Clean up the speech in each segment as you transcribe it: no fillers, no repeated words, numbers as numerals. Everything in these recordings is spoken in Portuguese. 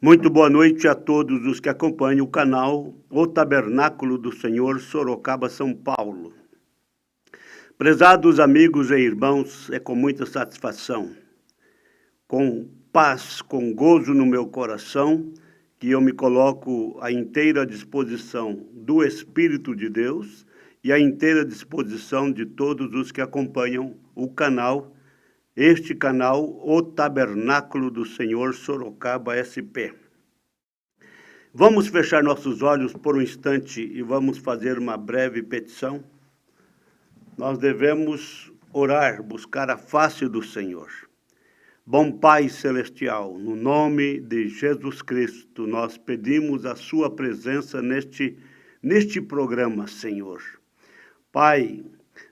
Muito boa noite a todos os que acompanham o canal O Tabernáculo do Senhor, Sorocaba, São Paulo. Prezados amigos e irmãos, é com muita satisfação, com paz, com gozo no meu coração, que eu me coloco à inteira disposição do Espírito de Deus e à inteira disposição de todos os que acompanham o canal, este canal, O Tabernáculo do Senhor, Sorocaba, SP. Vamos fechar nossos olhos por um instante e vamos fazer uma breve petição. Nós devemos orar, buscar a face do Senhor. Bom Pai Celestial, no nome de Jesus Cristo, nós pedimos a sua presença neste programa, Senhor. Pai,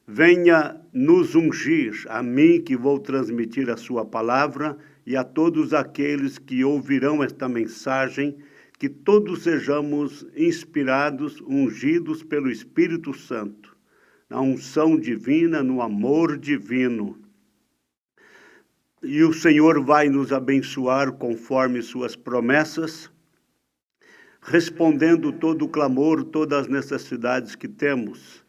venha nos ungir, a mim que vou transmitir a sua palavra e a todos aqueles que ouvirão esta mensagem, que todos sejamos inspirados, ungidos pelo Espírito Santo, na unção divina, no amor divino. E o Senhor vai nos abençoar conforme suas promessas, respondendo todo o clamor, todas as necessidades que temos.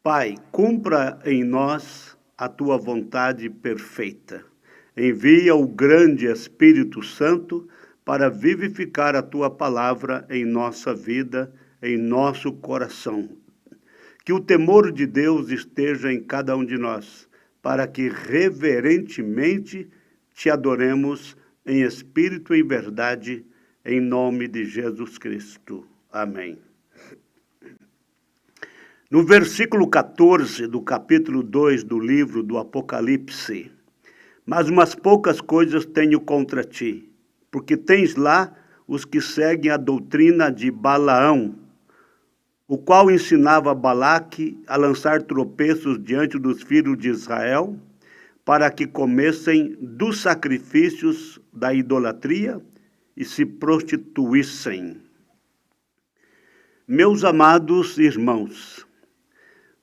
Pai, cumpra em nós a tua vontade perfeita. Envia o grande Espírito Santo para vivificar a tua palavra em nossa vida, em nosso coração. Que o temor de Deus esteja em cada um de nós, para que reverentemente te adoremos em espírito e verdade, em nome de Jesus Cristo. Amém. No versículo 14 do capítulo 2 do livro do Apocalipse, mas umas poucas coisas tenho contra ti, porque tens lá os que seguem a doutrina de Balaão, o qual ensinava Balaque a lançar tropeços diante dos filhos de Israel, para que comessem dos sacrifícios da idolatria e se prostituíssem. Meus amados irmãos,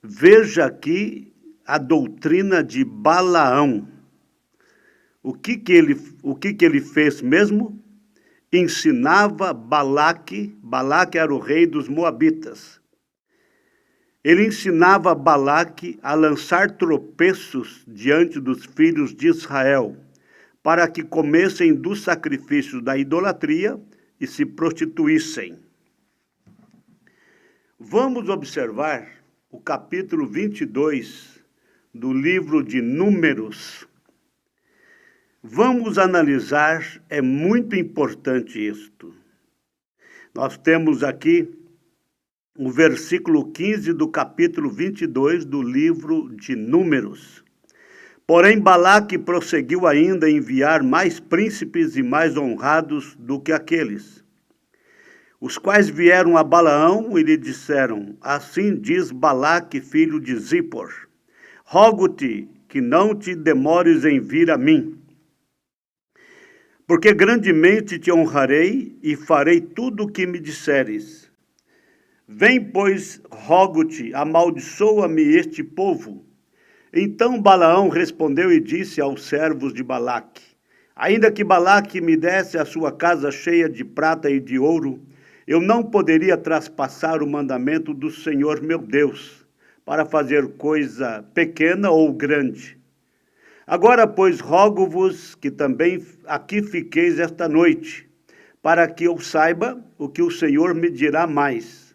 veja aqui a doutrina de Balaão. O que ele fez mesmo? Ensinava Balaque era o rei dos Moabitas. Ele ensinava Balaque a lançar tropeços diante dos filhos de Israel, para que comessem dos sacrifícios da idolatria e se prostituíssem. Vamos observar o capítulo 22 do livro de Números. Vamos analisar, é muito importante isto. Nós temos aqui o versículo 15 do capítulo 22 do livro de Números. Porém, Balaque prosseguiu ainda a enviar mais príncipes e mais honrados do que aqueles, os quais vieram a Balaão e lhe disseram: assim diz Balaque, filho de Zippor, rogo-te que não te demores em vir a mim, porque grandemente te honrarei e farei tudo o que me disseres. Vem, pois, rogo-te, amaldiçoa-me este povo. Então Balaão respondeu e disse aos servos de Balaque: ainda que Balaque me desse a sua casa cheia de prata e de ouro, eu não poderia traspassar o mandamento do Senhor meu Deus, para fazer coisa pequena ou grande. Agora, pois, rogo-vos que também aqui fiqueis esta noite, para que eu saiba o que o Senhor me dirá mais.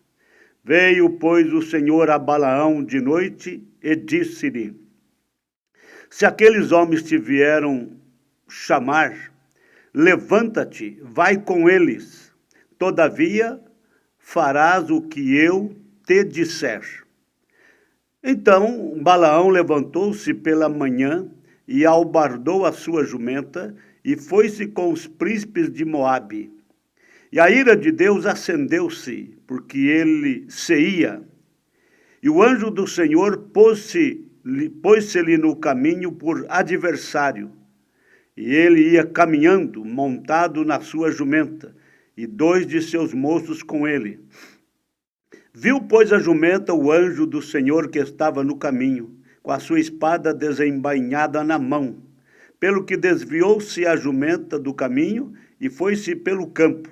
Veio, pois, o Senhor a Balaão de noite e disse-lhe: se aqueles homens te vieram chamar, levanta-te, vai com eles, todavia farás o que eu te disser. Então Balaão levantou-se pela manhã e albardou a sua jumenta, e foi-se com os príncipes de Moabe. E a ira de Deus acendeu-se, porque ele se ia. E o anjo do Senhor pôs-se-lhe no caminho por adversário. E ele ia caminhando, montado na sua jumenta, e 2 de seus moços com ele. Viu, pois, a jumenta o anjo do Senhor que estava no caminho, com a sua espada desembainhada na mão, pelo que desviou-se a jumenta do caminho e foi-se pelo campo.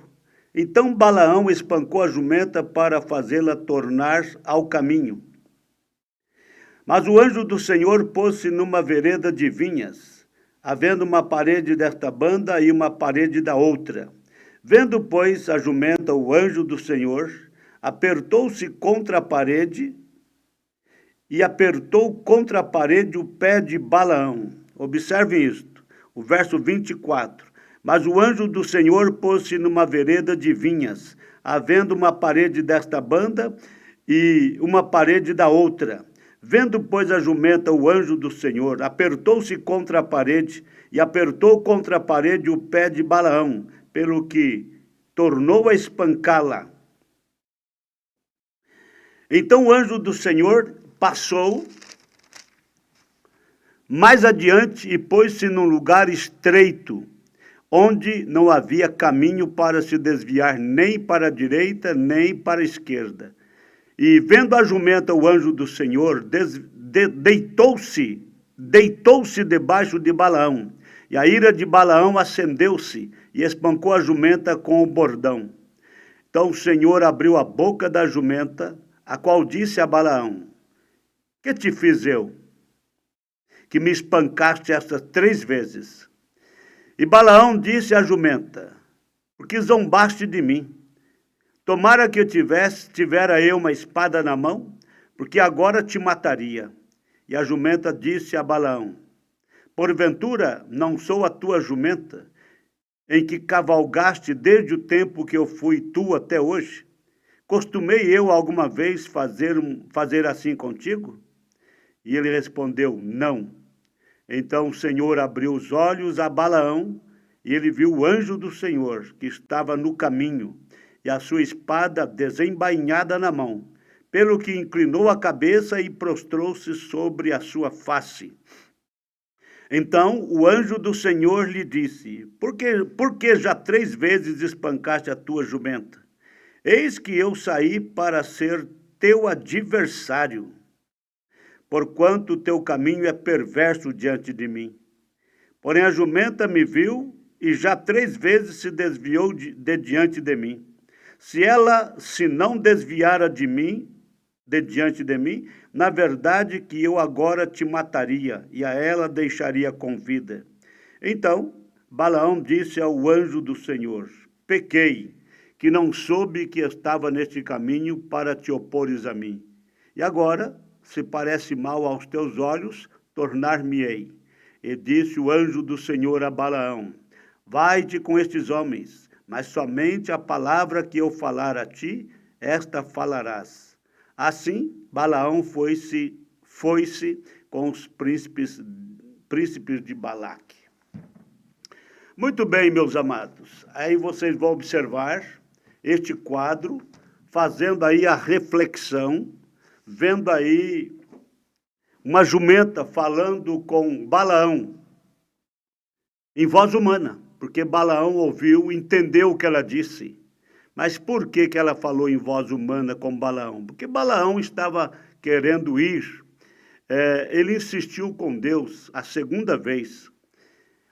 Então Balaão espancou a jumenta para fazê-la tornar ao caminho. Mas o anjo do Senhor pôs-se numa vereda de vinhas, havendo uma parede desta banda e uma parede da outra. Vendo, pois, a jumenta o anjo do Senhor, apertou-se contra a parede e apertou contra a parede o pé de Balaão. Observem isto, o verso 24. Mas o anjo do Senhor pôs-se numa vereda de vinhas, havendo uma parede desta banda e uma parede da outra. Vendo, pois, a jumenta o anjo do Senhor, apertou-se contra a parede e apertou contra a parede o pé de Balaão, pelo que tornou a espancá-la. Então o anjo do Senhor passou mais adiante e pôs-se num lugar estreito, onde não havia caminho para se desviar nem para a direita, nem para a esquerda. E vendo a jumenta o anjo do Senhor, deitou-se debaixo de Balaão. E a ira de Balaão acendeu-se e espancou a jumenta com o bordão. Então o Senhor abriu a boca da jumenta, a qual disse a Balaão: que te fiz eu, que me espancaste estas 3 vezes? E Balaão disse à jumenta: porque zombaste de mim. Tomara que eu tivera eu uma espada na mão, porque agora te mataria. E a jumenta disse a Balaão: porventura não sou a tua jumenta, em que cavalgaste desde o tempo que eu fui tu até hoje? Costumei eu alguma vez fazer assim contigo? E ele respondeu: não. Então o Senhor abriu os olhos a Balaão, e ele viu o anjo do Senhor, que estava no caminho, e a sua espada desembainhada na mão, pelo que inclinou a cabeça e prostrou-se sobre a sua face. Então o anjo do Senhor lhe disse: por que já 3 vezes espancaste a tua jumenta? Eis que eu saí para ser teu adversário, porquanto o teu caminho é perverso diante de mim. Porém a jumenta me viu e já 3 vezes se desviou de diante de mim. Se ela se não desviara de diante de mim, na verdade que eu agora te mataria e a ela deixaria com vida. Então Balaão disse ao anjo do Senhor: pequei, que não soube que estava neste caminho para te opores a mim. E agora, se parece mal aos teus olhos, tornar-me-ei. E disse o anjo do Senhor a Balaão: vai-te com estes homens, mas somente a palavra que eu falar a ti, esta falarás. Assim, Balaão foi-se com os príncipes de Balaque. Muito bem, meus amados. Aí vocês vão observar este quadro, fazendo aí a reflexão, vendo aí uma jumenta falando com Balaão, em voz humana, porque Balaão ouviu, entendeu o que ela disse. Mas por que ela falou em voz humana com Balaão? Porque Balaão estava querendo ir, ele insistiu com Deus a 2ª vez.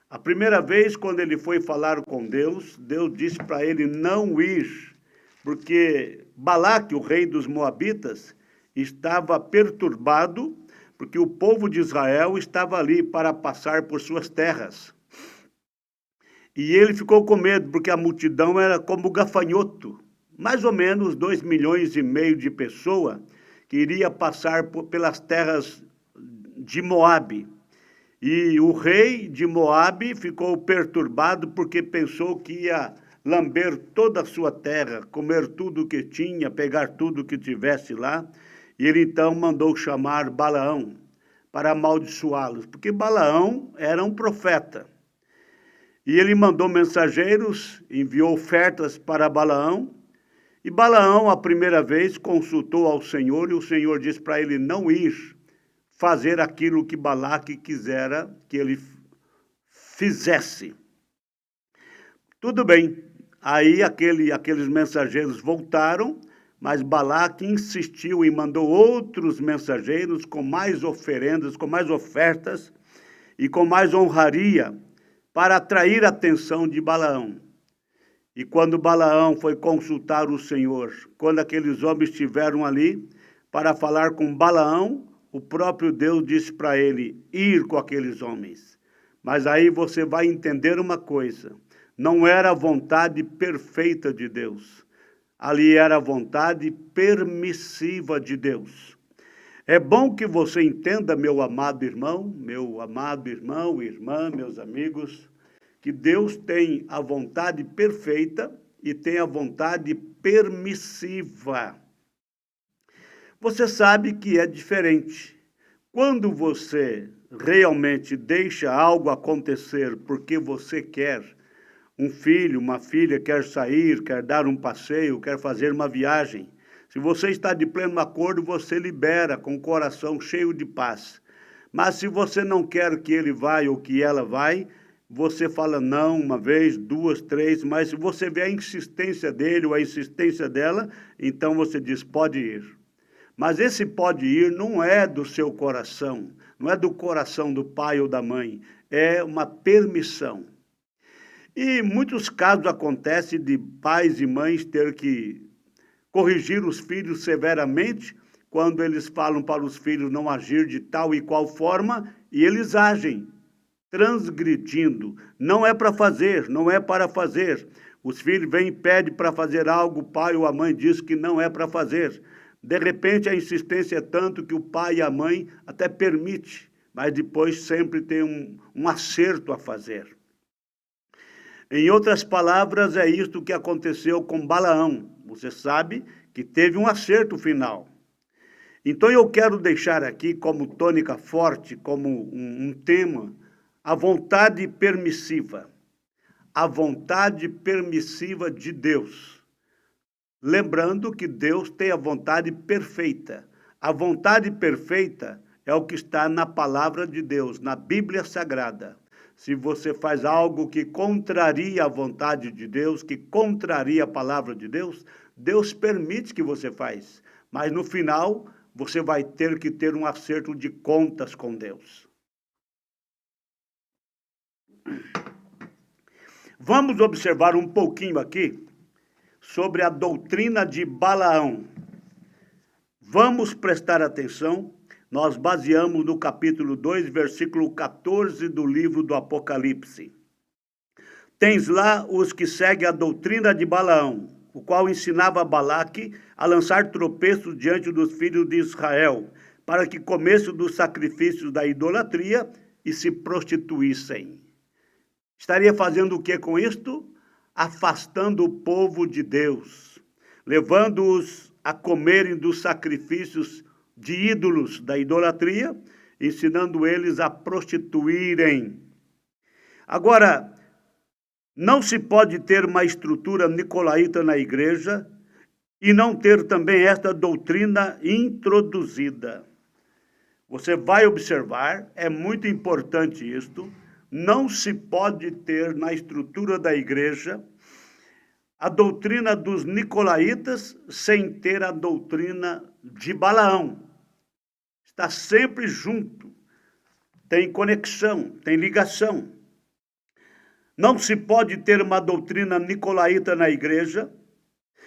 A primeira vez, quando ele foi falar com Deus, Deus disse para ele não ir, porque Balaque, o rei dos Moabitas, estava perturbado, porque o povo de Israel estava ali para passar por suas terras. E ele ficou com medo, porque a multidão era como gafanhoto, mais ou menos 2,5 milhões de pessoas que iria passar pelas terras de Moabe. E o rei de Moabe ficou perturbado porque pensou que ia lamber toda a sua terra, comer tudo o que tinha, pegar tudo o que tivesse lá. E ele então mandou chamar Balaão para amaldiçoá-los, porque Balaão era um profeta. E ele mandou mensageiros, enviou ofertas para Balaão. E Balaão, a primeira vez, consultou ao Senhor, e o Senhor disse para ele não ir fazer aquilo que Balaque quisera que ele fizesse. Tudo bem. Aí aqueles mensageiros voltaram, mas Balaque insistiu e mandou outros mensageiros com mais oferendas, com mais ofertas e com mais honraria para atrair a atenção de Balaão. E quando Balaão foi consultar o Senhor, quando aqueles homens estiveram ali para falar com Balaão, o próprio Deus disse para ele ir com aqueles homens. Mas aí você vai entender uma coisa, não era a vontade perfeita de Deus, ali era a vontade permissiva de Deus. É bom que você entenda, meu amado irmão, irmã, meus amigos, que Deus tem a vontade perfeita e tem a vontade permissiva. Você sabe que é diferente. Quando você realmente deixa algo acontecer porque você quer, um filho, uma filha quer sair, quer dar um passeio, quer fazer uma viagem, se você está de pleno acordo, você libera com o coração cheio de paz. Mas se você não quer que ele vá ou que ela vai, você fala não uma vez, duas, três, mas se você vê a insistência dele ou a insistência dela, então você diz, pode ir. Mas esse pode ir não é do seu coração, não é do coração do pai ou da mãe, é uma permissão. E muitos casos acontecem de pais e mães ter que corrigir os filhos severamente, quando eles falam para os filhos não agir de tal e qual forma, e eles agem, transgredindo. Não é para fazer, não é para fazer. Os filhos vêm e pedem para fazer algo, o pai ou a mãe diz que não é para fazer. De repente, a insistência é tanto que o pai e a mãe até permite, mas depois sempre tem um acerto a fazer. Em outras palavras, é isto que aconteceu com Balaão. Você sabe que teve um acerto final. Então eu quero deixar aqui como tônica forte, como um tema, a vontade permissiva. A vontade permissiva de Deus. Lembrando que Deus tem a vontade perfeita. A vontade perfeita é o que está na palavra de Deus, na Bíblia Sagrada. Se você faz algo que contraria a vontade de Deus, que contraria a palavra de Deus, Deus permite que você faça. Mas no final, você vai ter que ter um acerto de contas com Deus. Vamos observar um pouquinho aqui sobre a doutrina de Balaão. Vamos prestar atenção. Nós baseamos no capítulo 2, versículo 14 do livro do Apocalipse. Tens lá os que seguem a doutrina de Balaão, o qual ensinava a Balaque a lançar tropeços diante dos filhos de Israel, para que comessem dos sacrifícios da idolatria e se prostituíssem. Estaria fazendo o que com isto? Afastando o povo de Deus, levando-os a comerem dos sacrifícios de ídolos da idolatria, ensinando eles a prostituírem. Agora, não se pode ter uma estrutura nicolaíta na igreja e não ter também esta doutrina introduzida. Você vai observar, é muito importante isto, não se pode ter na estrutura da igreja a doutrina dos nicolaítas sem ter a doutrina de Balaão. Está sempre junto, tem conexão, tem ligação. Não se pode ter uma doutrina nicolaíta na igreja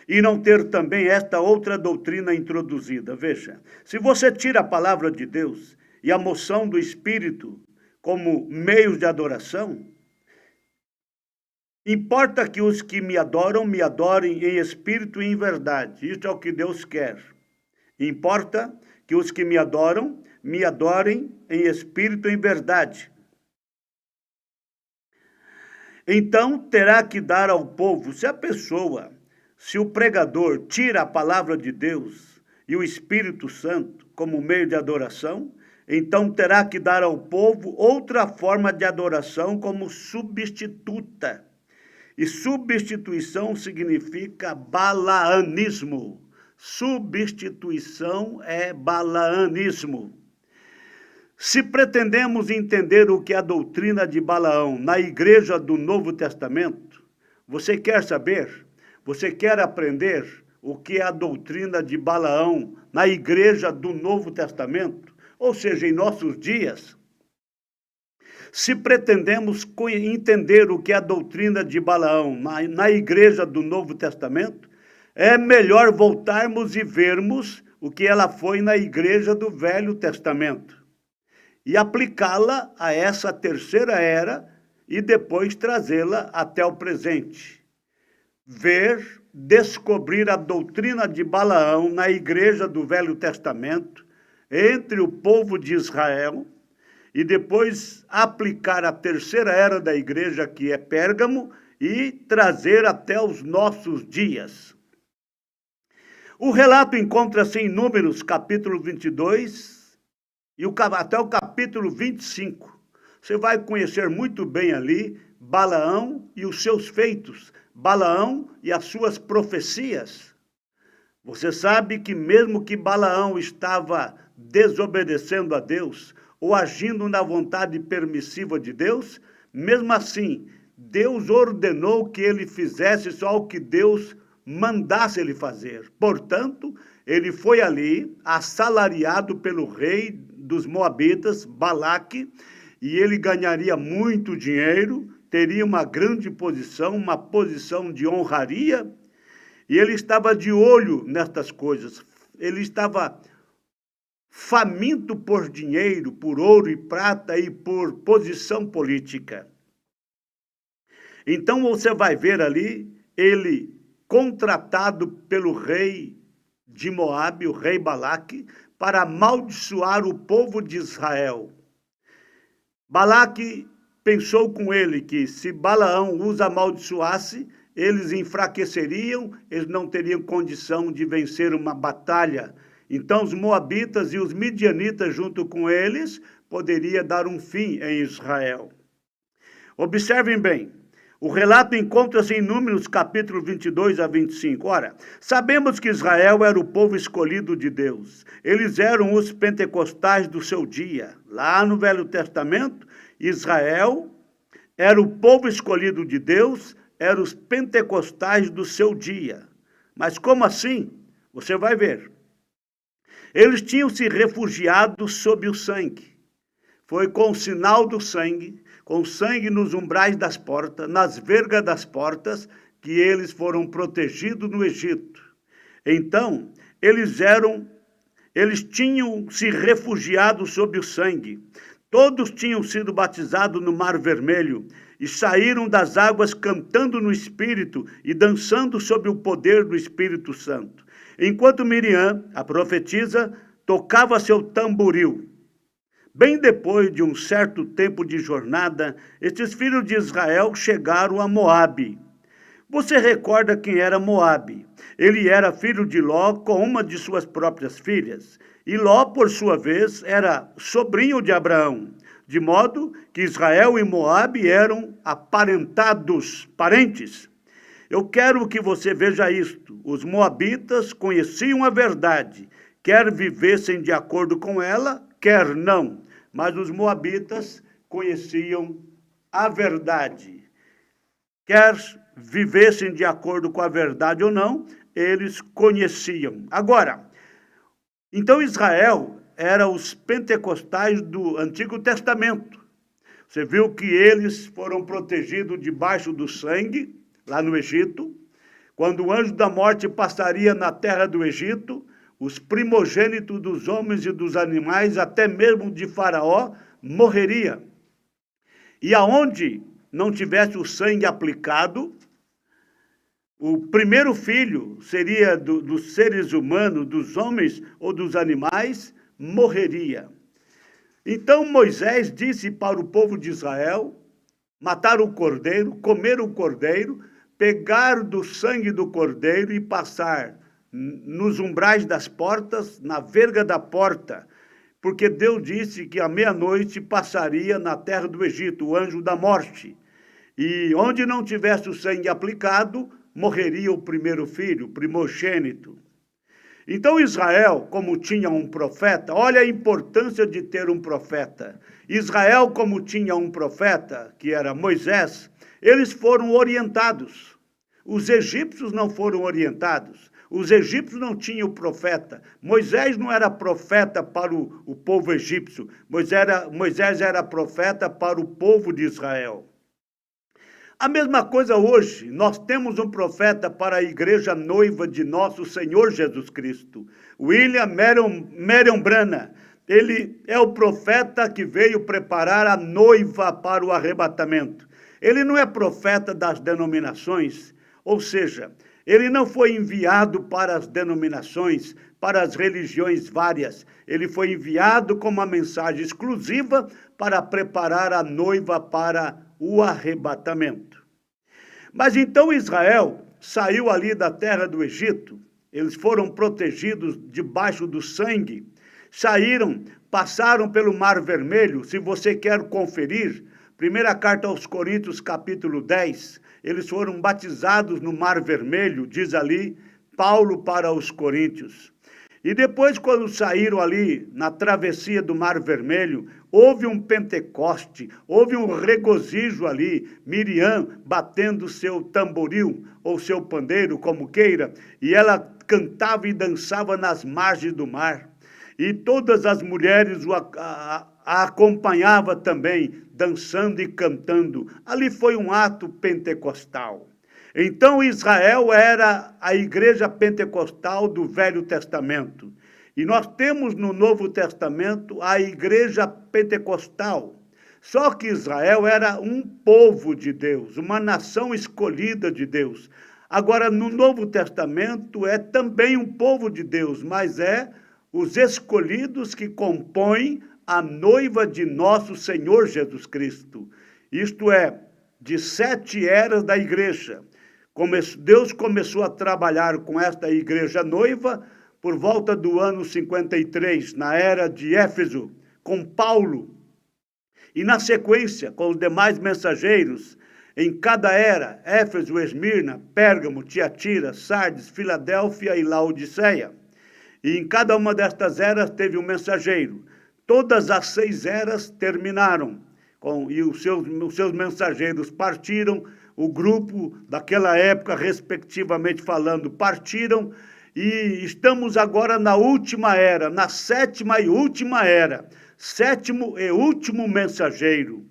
e não ter também esta outra doutrina introduzida. Veja, se você tira a palavra de Deus e a moção do Espírito como meios de adoração, importa que os que me adorem em espírito e em verdade. Isso é o que Deus quer. Importa que os que me adorem em espírito e em verdade. Então, terá que dar ao povo, se o pregador tira a palavra de Deus e o Espírito Santo como meio de adoração, então terá que dar ao povo outra forma de adoração como substituta. E substituição significa balaanismo. Substituição é balaanismo. Se pretendemos entender o que é a doutrina de Balaão na igreja do Novo Testamento, você quer saber? Você quer aprender o que é a doutrina de Balaão na igreja do Novo Testamento? Ou seja, em nossos dias? se pretendemos entender o que é a doutrina de Balaão na igreja do Novo Testamento, é melhor voltarmos e vermos o que ela foi na igreja do Velho Testamento e aplicá-la a essa terceira era e depois trazê-la até o presente. Ver, descobrir a doutrina de Balaão na igreja do Velho Testamento, entre o povo de Israel, e depois aplicar a terceira era da igreja, que é Pérgamo, e trazer até os nossos dias. O relato encontra-se em Números, capítulo 22, e até o capítulo 25. Você vai conhecer muito bem ali Balaão e os seus feitos, Balaão e as suas profecias. Você sabe que mesmo que Balaão estava desobedecendo a Deus, ou agindo na vontade permissiva de Deus, mesmo assim, Deus ordenou que ele fizesse só o que Deus mandasse ele fazer. Portanto, ele foi ali, assalariado pelo rei dos Moabitas, Balaque, e ele ganharia muito dinheiro, teria uma grande posição, uma posição de honraria, e ele estava de olho nestas coisas. Ele estava faminto por dinheiro, por ouro e prata e por posição política. Então você vai ver ali ele contratado pelo rei de Moabe, o rei Balaque, para amaldiçoar o povo de Israel. Balaque pensou com ele que se Balaão os amaldiçoasse, eles enfraqueceriam, eles não teriam condição de vencer uma batalha. Então os moabitas e os midianitas junto com eles poderia dar um fim em Israel. Observem bem, o relato encontra-se em Números capítulo 22 a 25. Ora, sabemos que Israel era o povo escolhido de Deus. Eles eram os pentecostais do seu dia. Lá no Velho Testamento, Israel era o povo escolhido de Deus, eram os pentecostais do seu dia. Mas como assim? Você vai ver. Eles tinham se refugiado sob o sangue. Foi com o sinal do sangue, com sangue nos umbrais das portas, nas vergas das portas, que eles foram protegidos no Egito. Então, eles tinham se refugiado sob o sangue. Todos tinham sido batizados no Mar Vermelho e saíram das águas cantando no Espírito e dançando sob o poder do Espírito Santo. Enquanto Miriam, a profetisa, tocava seu tamboril. Bem depois de um certo tempo de jornada, estes filhos de Israel chegaram a Moabe. Você recorda quem era Moabe? Ele era filho de Ló com uma de suas próprias filhas. E Ló, por sua vez, era sobrinho de Abraão. De modo que Israel e Moabe eram aparentados, parentes. Eu quero que você veja isto. Os moabitas conheciam a verdade, quer vivessem de acordo com ela, quer não. Mas os moabitas conheciam a verdade. Quer vivessem de acordo com a verdade ou não, eles conheciam. Agora, então Israel era os pentecostais do Antigo Testamento. Você viu que eles foram protegidos debaixo do sangue, lá no Egito. Quando o anjo da morte passaria na terra do Egito, os primogênitos dos homens e dos animais, até mesmo de Faraó, morreria. E aonde não tivesse o sangue aplicado, o primeiro filho seria dos seres humanos, dos homens ou dos animais, morreria. Então Moisés disse para o povo de Israel matar o cordeiro, comer o cordeiro, pegar do sangue do cordeiro e passar nos umbrais das portas, na verga da porta, porque Deus disse que à meia-noite passaria na terra do Egito o anjo da morte, e onde não tivesse o sangue aplicado, morreria o primeiro filho, o primogênito. Então Israel, como tinha um profeta, olha a importância de ter um profeta. Israel, como tinha um profeta, que era Moisés, eles foram orientados. Os egípcios não foram orientados. Os egípcios não tinham profeta. Moisés não era profeta para o povo egípcio. Moisés era profeta para o povo de Israel. A mesma coisa hoje, nós temos um profeta para a igreja noiva de nosso Senhor Jesus Cristo, William Marion Branham. Ele é o profeta que veio preparar a noiva para o arrebatamento. Ele não é profeta das denominações, ou seja, ele não foi enviado para as denominações, para as religiões várias. Ele foi enviado com uma mensagem exclusiva para preparar a noiva para o arrebatamento. Mas então Israel saiu ali da terra do Egito, eles foram protegidos debaixo do sangue, saíram, passaram pelo Mar Vermelho. Se você quer conferir, primeira carta aos Coríntios, capítulo 10, eles foram batizados no Mar Vermelho, diz ali Paulo para os Coríntios. E depois, quando saíram ali na travessia do Mar Vermelho, houve um Pentecoste, houve um regozijo ali, Miriam batendo seu tamboril, ou seu pandeiro, como queira, e ela cantava e dançava nas margens do mar. E todas as mulheres a acompanhavam também, dançando e cantando. Ali foi um ato pentecostal. Então Israel era a igreja pentecostal do Velho Testamento. E nós temos no Novo Testamento a igreja pentecostal. Só que Israel era um povo de Deus, uma nação escolhida de Deus. Agora, no Novo Testamento é também um povo de Deus, mas é os escolhidos que compõem a noiva de nosso Senhor Jesus Cristo. Isto é, de 7 eras da igreja. Deus começou a trabalhar com esta igreja noiva por volta do ano 53, na era de Éfeso, com Paulo. E na sequência, com os demais mensageiros, em cada era, Éfeso, Esmirna, Pérgamo, Tiatira, Sardes, Filadélfia e Laodiceia. E em cada uma destas eras teve um mensageiro. Todas as 6 eras terminaram, e os seus mensageiros partiram. O grupo daquela época, respectivamente falando, partiram, e estamos agora na última era, na 7ª e última era, 7º e último mensageiro.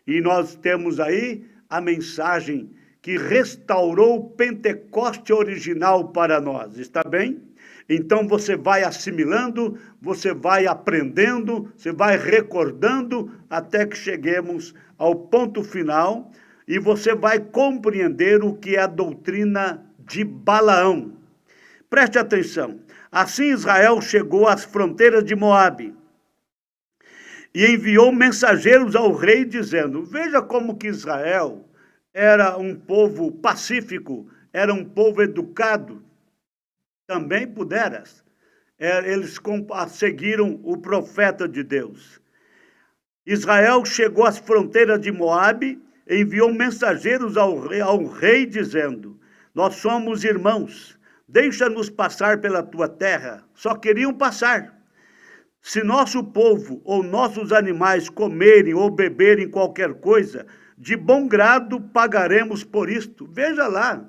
E nós temos aí a mensagem que restaurou o Pentecoste original para nós, está bem? Então você vai assimilando, você vai aprendendo, você vai recordando, até que cheguemos ao ponto final, e você vai compreender o que é a doutrina de Balaão. Preste atenção. Assim Israel chegou às fronteiras de Moabe e enviou mensageiros ao rei dizendo: veja como que Israel era um povo pacífico, era um povo educado. Também puderas. Eles seguiram o profeta de Deus. Israel chegou às fronteiras de Moabe, enviou mensageiros ao rei dizendo: nós somos irmãos, deixa-nos passar pela tua terra. Só queriam passar. Se nosso povo ou nossos animais comerem ou beberem qualquer coisa, de bom grado pagaremos por isto. Veja lá,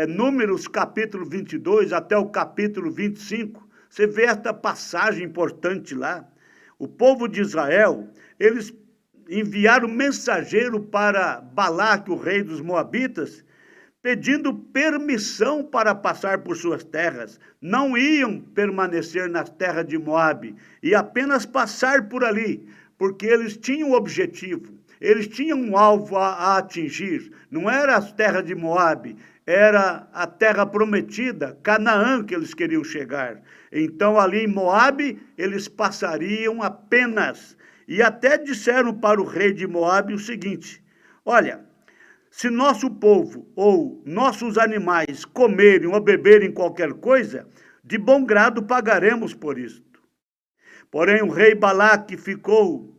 Números capítulo 22 até o capítulo 25, você vê esta passagem importante lá. O povo de Israel, eles enviaram mensageiro para Balaque, o rei dos Moabitas, pedindo permissão para passar por suas terras. Não iam permanecer nas terras de Moabe, e apenas passar por ali, porque eles tinham um objetivo, eles tinham um alvo a atingir. Não era as terras de Moabe, era a terra prometida, Canaã, que eles queriam chegar. Então ali em Moabe, eles passariam apenas. E até disseram para o rei de Moabe o seguinte: olha, se nosso povo ou nossos animais comerem ou beberem qualquer coisa, de bom grado pagaremos por isto. Porém o rei Balaque ficou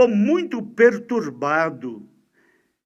muito perturbado.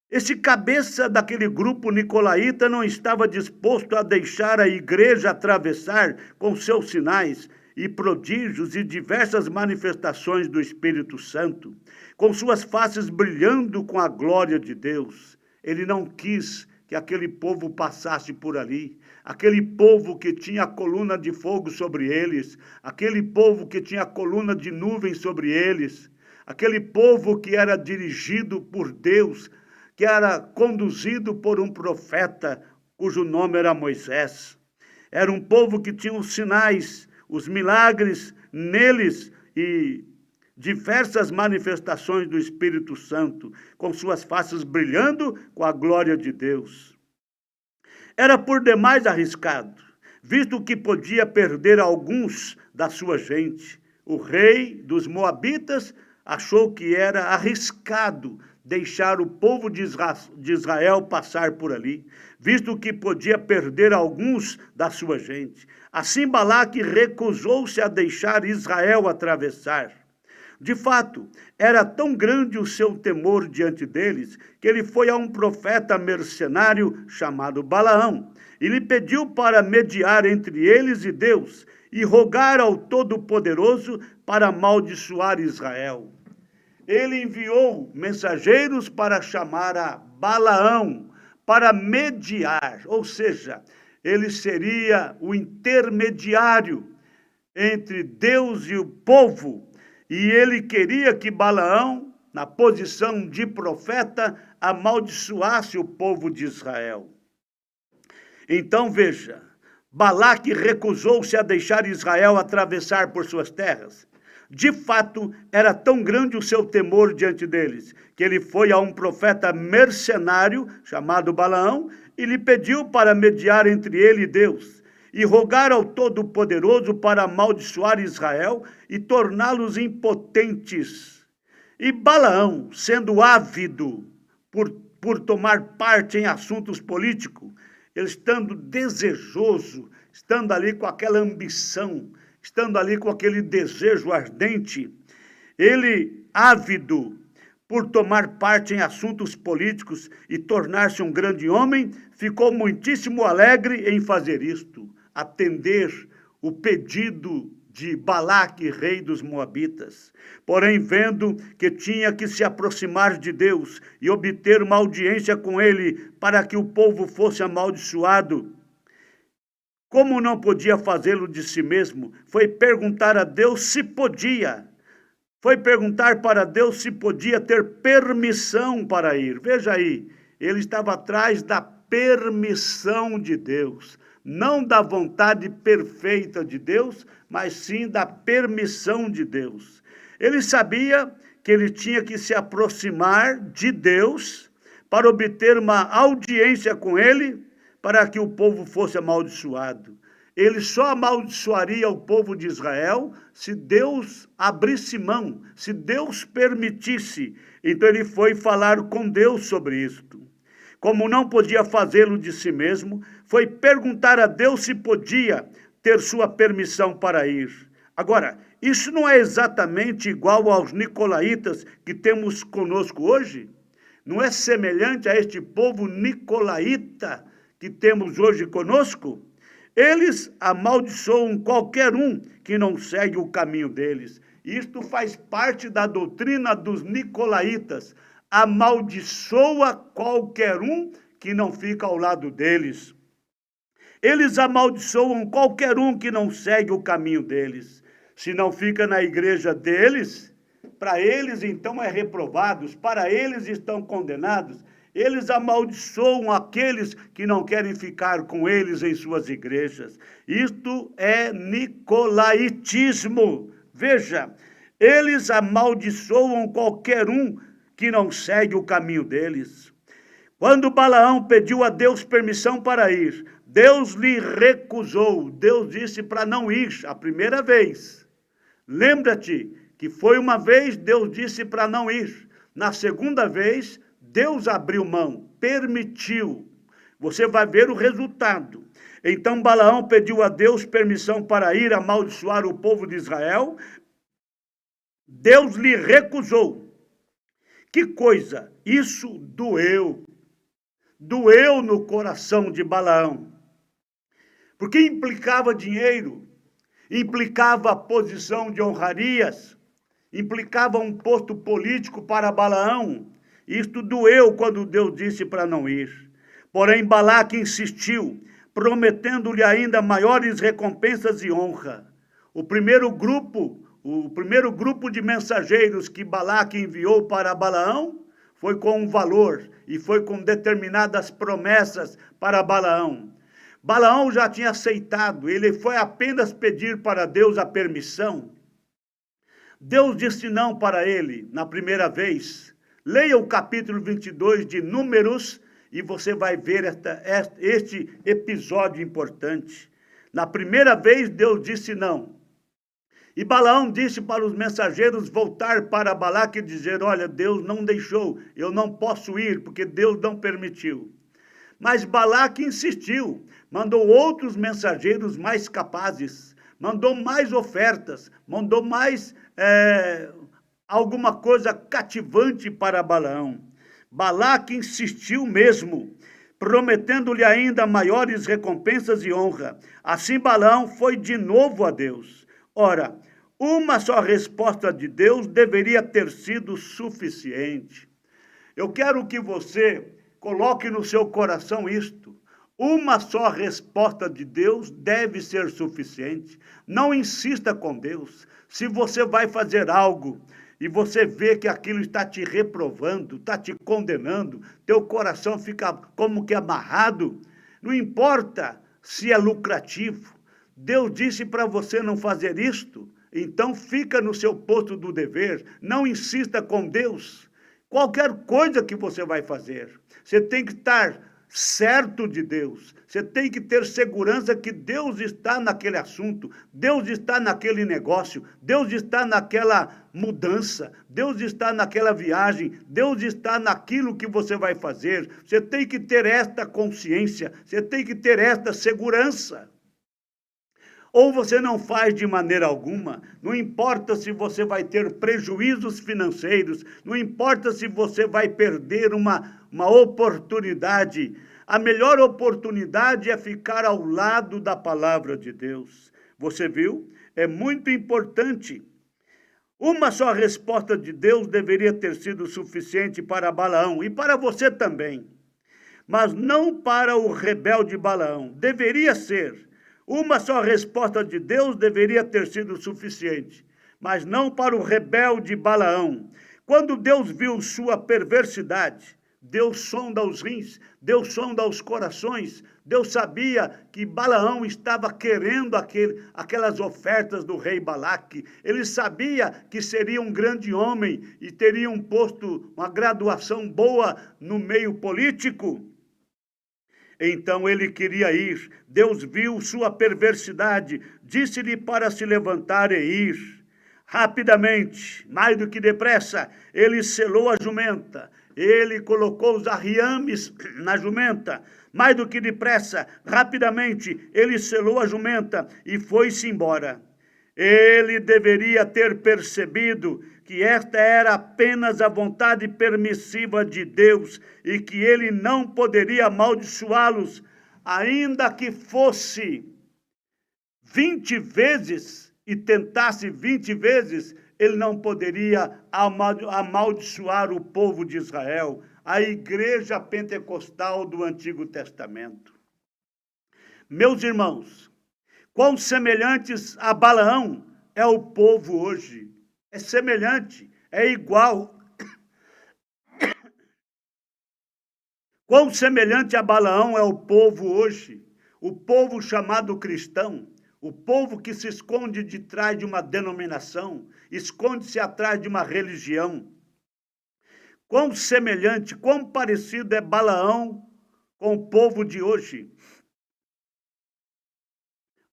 Esse cabeça daquele grupo nicolaíta não estava disposto a deixar a igreja atravessar com seus sinais e prodígios e diversas manifestações do Espírito Santo, com suas faces brilhando com a glória de Deus. Ele não quis que que aquele povo passasse por ali. Aquele povo que tinha a coluna de fogo sobre eles, aquele povo que tinha a coluna de nuvem sobre eles, aquele povo que era dirigido por Deus, que era conduzido por um profeta, cujo nome era Moisés. Era um povo que tinha os sinais, os milagres neles e diversas manifestações do Espírito Santo, com suas faces brilhando com a glória de Deus. Era por demais arriscado, visto que podia perder alguns da sua gente. O rei dos Moabitas achou que era arriscado deixar o povo de Israel passar por ali, visto que podia perder alguns da sua gente. Assim Balaque recusou-se a deixar Israel atravessar. De fato, era tão grande o seu temor diante deles, que ele foi a um profeta mercenário chamado Balaão, e lhe pediu para mediar entre eles e Deus, e rogar ao Todo-Poderoso para amaldiçoar Israel. Ele enviou mensageiros para chamar a Balaão, para mediar, ou seja, ele seria o intermediário entre Deus e o povo, e ele queria que Balaão, na posição de profeta, amaldiçoasse o povo de Israel. Então veja, Balaque recusou-se a deixar Israel atravessar por suas terras. De fato, era tão grande o seu temor diante deles, que ele foi a um profeta mercenário, chamado Balaão, e lhe pediu para mediar entre ele e Deus, e rogar ao Todo-Poderoso para amaldiçoar Israel e torná-los impotentes. E Balaão, sendo ávido por tomar parte em assuntos políticos, ele estando desejoso, estando ali com aquela ambição, estando ali com aquele desejo ardente, ele, ávido por tomar parte em assuntos políticos e tornar-se um grande homem, ficou muitíssimo alegre em fazer isto, atender o pedido de Balaque, rei dos Moabitas. Porém, vendo que tinha que se aproximar de Deus e obter uma audiência com ele para que o povo fosse amaldiçoado, como não podia fazê-lo de si mesmo, foi perguntar a Deus se podia. Foi perguntar para Deus se podia ter permissão para ir. Veja aí, ele estava atrás da permissão de Deus. Não da vontade perfeita de Deus, mas sim da permissão de Deus. Ele sabia que ele tinha que se aproximar de Deus para obter uma audiência com ele, para que o povo fosse amaldiçoado. Ele só amaldiçoaria o povo de Israel se Deus abrisse mão, se Deus permitisse. Então ele foi falar com Deus sobre isto. Como não podia fazê-lo de si mesmo, foi perguntar a Deus se podia ter sua permissão para ir. Agora, isso não é exatamente igual aos nicolaítas que temos conosco hoje? Não é semelhante a este povo nicolaíta que temos hoje conosco? Eles amaldiçoam qualquer um que não segue o caminho deles. Isto faz parte da doutrina dos nicolaítas. Amaldiçoa qualquer um que não fica ao lado deles. Eles amaldiçoam qualquer um que não segue o caminho deles. Se não fica na igreja deles, para eles então é reprovados, para eles estão condenados. Eles amaldiçoam aqueles que não querem ficar com eles em suas igrejas. Isto é nicolaítismo. Veja, eles amaldiçoam qualquer um que não segue o caminho deles. Quando Balaão pediu a Deus permissão para ir, Deus lhe recusou. Deus disse para não ir a primeira vez. Lembra-te que foi uma vez, Deus disse para não ir. Na segunda vez, Deus abriu mão, permitiu. Você vai ver o resultado. Então Balaão pediu a Deus permissão para ir amaldiçoar o povo de Israel. Deus lhe recusou. Que coisa! Isso doeu. Doeu no coração de Balaão. Porque implicava dinheiro, implicava a posição de honrarias, implicava um posto político para Balaão. Isto doeu quando Deus disse para não ir. Porém, Balaque insistiu, prometendo-lhe ainda maiores recompensas e honra. O primeiro grupo de mensageiros que Balaque enviou para Balaão foi com um valor e foi com determinadas promessas para Balaão. Balaão já tinha aceitado, ele foi apenas pedir para Deus a permissão. Deus disse não para ele na primeira vez. Leia o capítulo 22 de Números e você vai ver este episódio importante. Na primeira vez, Deus disse não. E Balaão disse para os mensageiros voltar para Balaque e dizer, olha, Deus não deixou, eu não posso ir, porque Deus não permitiu. Mas Balaque insistiu, mandou outros mensageiros mais capazes, mandou mais ofertas, mandou mais alguma coisa cativante para Balaão. Balaque insistiu mesmo, prometendo-lhe ainda maiores recompensas e honra. Assim Balaão foi de novo a Deus. Ora, uma só resposta de Deus deveria ter sido suficiente. Eu quero que você coloque no seu coração isto. Uma só resposta de Deus deve ser suficiente. Não insista com Deus. Se você vai fazer algo e você vê que aquilo está te reprovando, está te condenando, teu coração fica como que amarrado, não importa se é lucrativo. Deus disse para você não fazer isto, então fica no seu posto do dever, não insista com Deus. Qualquer coisa que você vai fazer, você tem que estar certo de Deus, você tem que ter segurança que Deus está naquele assunto, Deus está naquele negócio, Deus está naquela mudança, Deus está naquela viagem, Deus está naquilo que você vai fazer. Você tem que ter esta consciência, você tem que ter esta segurança. Ou você não faz de maneira alguma, não importa se você vai ter prejuízos financeiros, não importa se você vai perder uma oportunidade. A melhor oportunidade é ficar ao lado da palavra de Deus. Você viu? É muito importante. Uma só resposta de Deus deveria ter sido suficiente para Balaão e para você também. Mas não para o rebelde Balaão. Deveria ser. Uma só resposta de Deus deveria ter sido suficiente, mas não para o rebelde Balaão. Quando Deus viu sua perversidade, Deus sonda os rins, Deus sonda os corações. Deus sabia que Balaão estava querendo aquelas ofertas do rei Balaque. Ele sabia que seria um grande homem e teria um posto, uma graduação boa no meio político. Então ele queria ir. Deus viu sua perversidade, disse-lhe para se levantar e ir. Rapidamente, mais do que depressa, ele selou a jumenta. Ele colocou os arriames na jumenta. Mais do que depressa, rapidamente, ele selou a jumenta e foi-se embora. Ele deveria ter percebido que esta era apenas a vontade permissiva de Deus e que ele não poderia amaldiçoá-los, ainda que fosse 20 vezes e tentasse 20 vezes, ele não poderia amaldiçoar o povo de Israel, a igreja pentecostal do Antigo Testamento. Meus irmãos, quão semelhantes a Balaão é o povo hoje. É semelhante, é igual. Quão semelhante a Balaão é o povo hoje. O povo chamado cristão, o povo que se esconde de trás de uma denominação, esconde-se atrás de uma religião. Quão semelhante, quão parecido é Balaão com o povo de hoje.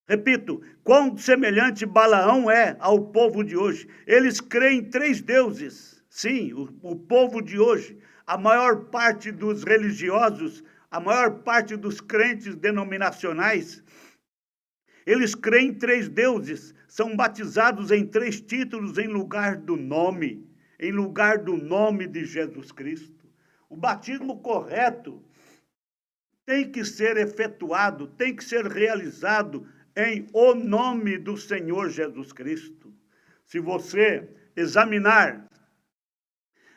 Repito, quão semelhante Balaão é ao povo de hoje. Eles creem em 3 deuses. Sim, o povo de hoje, a maior parte dos religiosos, a maior parte dos crentes denominacionais, eles creem em 3 deuses, são batizados em 3 títulos em lugar do nome de Jesus Cristo. O batismo correto tem que ser efetuado, tem que ser realizado em o nome do Senhor Jesus Cristo. Se você examinar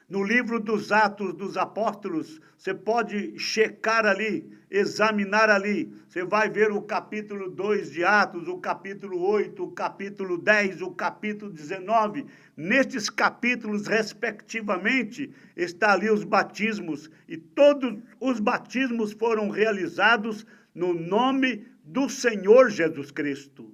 No livro dos Atos dos Apóstolos, você pode checar ali, examinar ali. Você vai ver o capítulo 2 de Atos, o capítulo 8, o capítulo 10, o capítulo 19. Nestes capítulos, respectivamente, está ali os batismos. E todos os batismos foram realizados no nome do Senhor Jesus Cristo.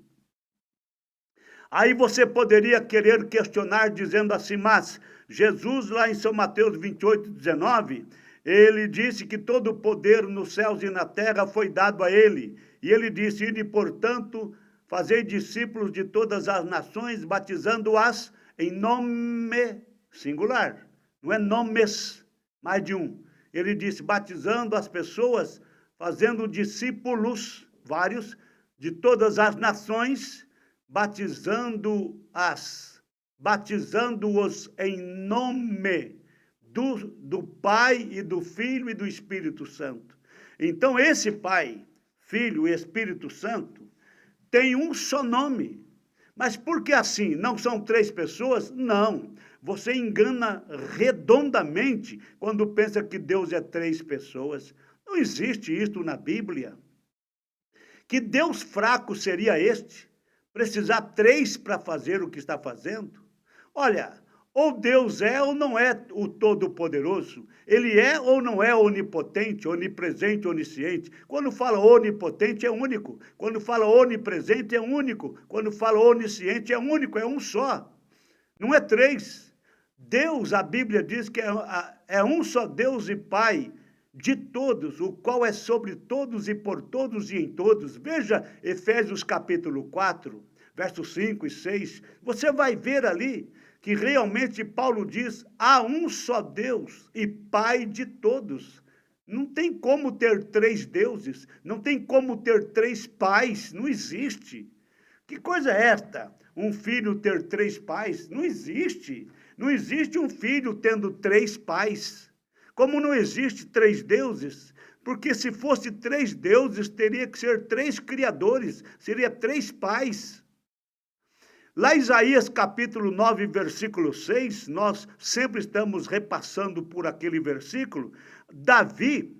Aí você poderia querer questionar dizendo assim, mas Jesus lá em São Mateus 28, 19, ele disse que todo o poder nos céus e na terra foi dado a ele. E ele disse, ide, portanto, fazei discípulos de todas as nações, batizando-as em nome singular. Não é nomes, mais de um. Ele disse, batizando as pessoas, fazendo discípulos, vários, de todas as nações, batizando-os em nome do Pai e do Filho e do Espírito Santo. Então, esse Pai, Filho e Espírito Santo tem um só nome. Mas por que assim? Não são três pessoas? Não. Você engana redondamente quando pensa que Deus é três pessoas. Não existe isto na Bíblia. Que Deus fraco seria este? Precisar três para fazer o que está fazendo? Olha, ou Deus é ou não é o Todo-Poderoso. Ele é ou não é onipotente, onipresente, onisciente. Quando fala onipotente, é único. Quando fala onipresente, é único. Quando fala onisciente, é único, é um só. Não é três. Deus, a Bíblia diz que é um só Deus e Pai de todos, o qual é sobre todos e por todos e em todos. Veja Efésios capítulo 4, versos 5 e 6. Você vai ver ali que realmente Paulo diz, há um só Deus e Pai de todos. Não tem como ter três deuses, não tem como ter três pais, não existe. Que coisa é esta? Um filho ter três pais? Não existe. Não existe um filho tendo três pais. Como não existe três deuses, porque se fosse três deuses, teria que ser três criadores, seria três pais. Lá em Isaías capítulo 9, versículo 6, nós sempre estamos repassando por aquele versículo, Davi,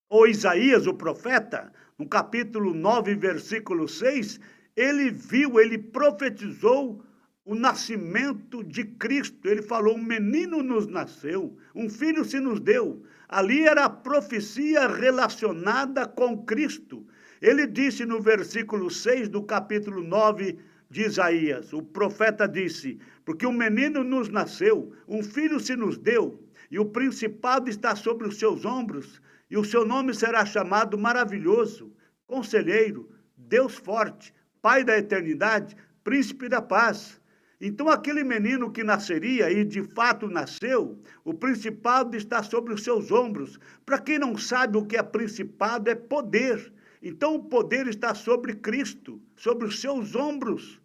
ou Isaías, o profeta, no capítulo 9, versículo 6, ele profetizou o nascimento de Cristo. Ele falou, um menino nos nasceu, um filho se nos deu. Ali era a profecia relacionada com Cristo. Ele disse no versículo 6 do capítulo 9 de Isaías, o profeta disse, porque um menino nos nasceu, um filho se nos deu, e o principado está sobre os seus ombros, e o seu nome será chamado Maravilhoso, Conselheiro, Deus Forte, Pai da Eternidade, Príncipe da Paz. Então, aquele menino que nasceria, e de fato nasceu, o principado está sobre os seus ombros. Para quem não sabe o que é principado, é poder. Então, o poder está sobre Cristo, sobre os seus ombros.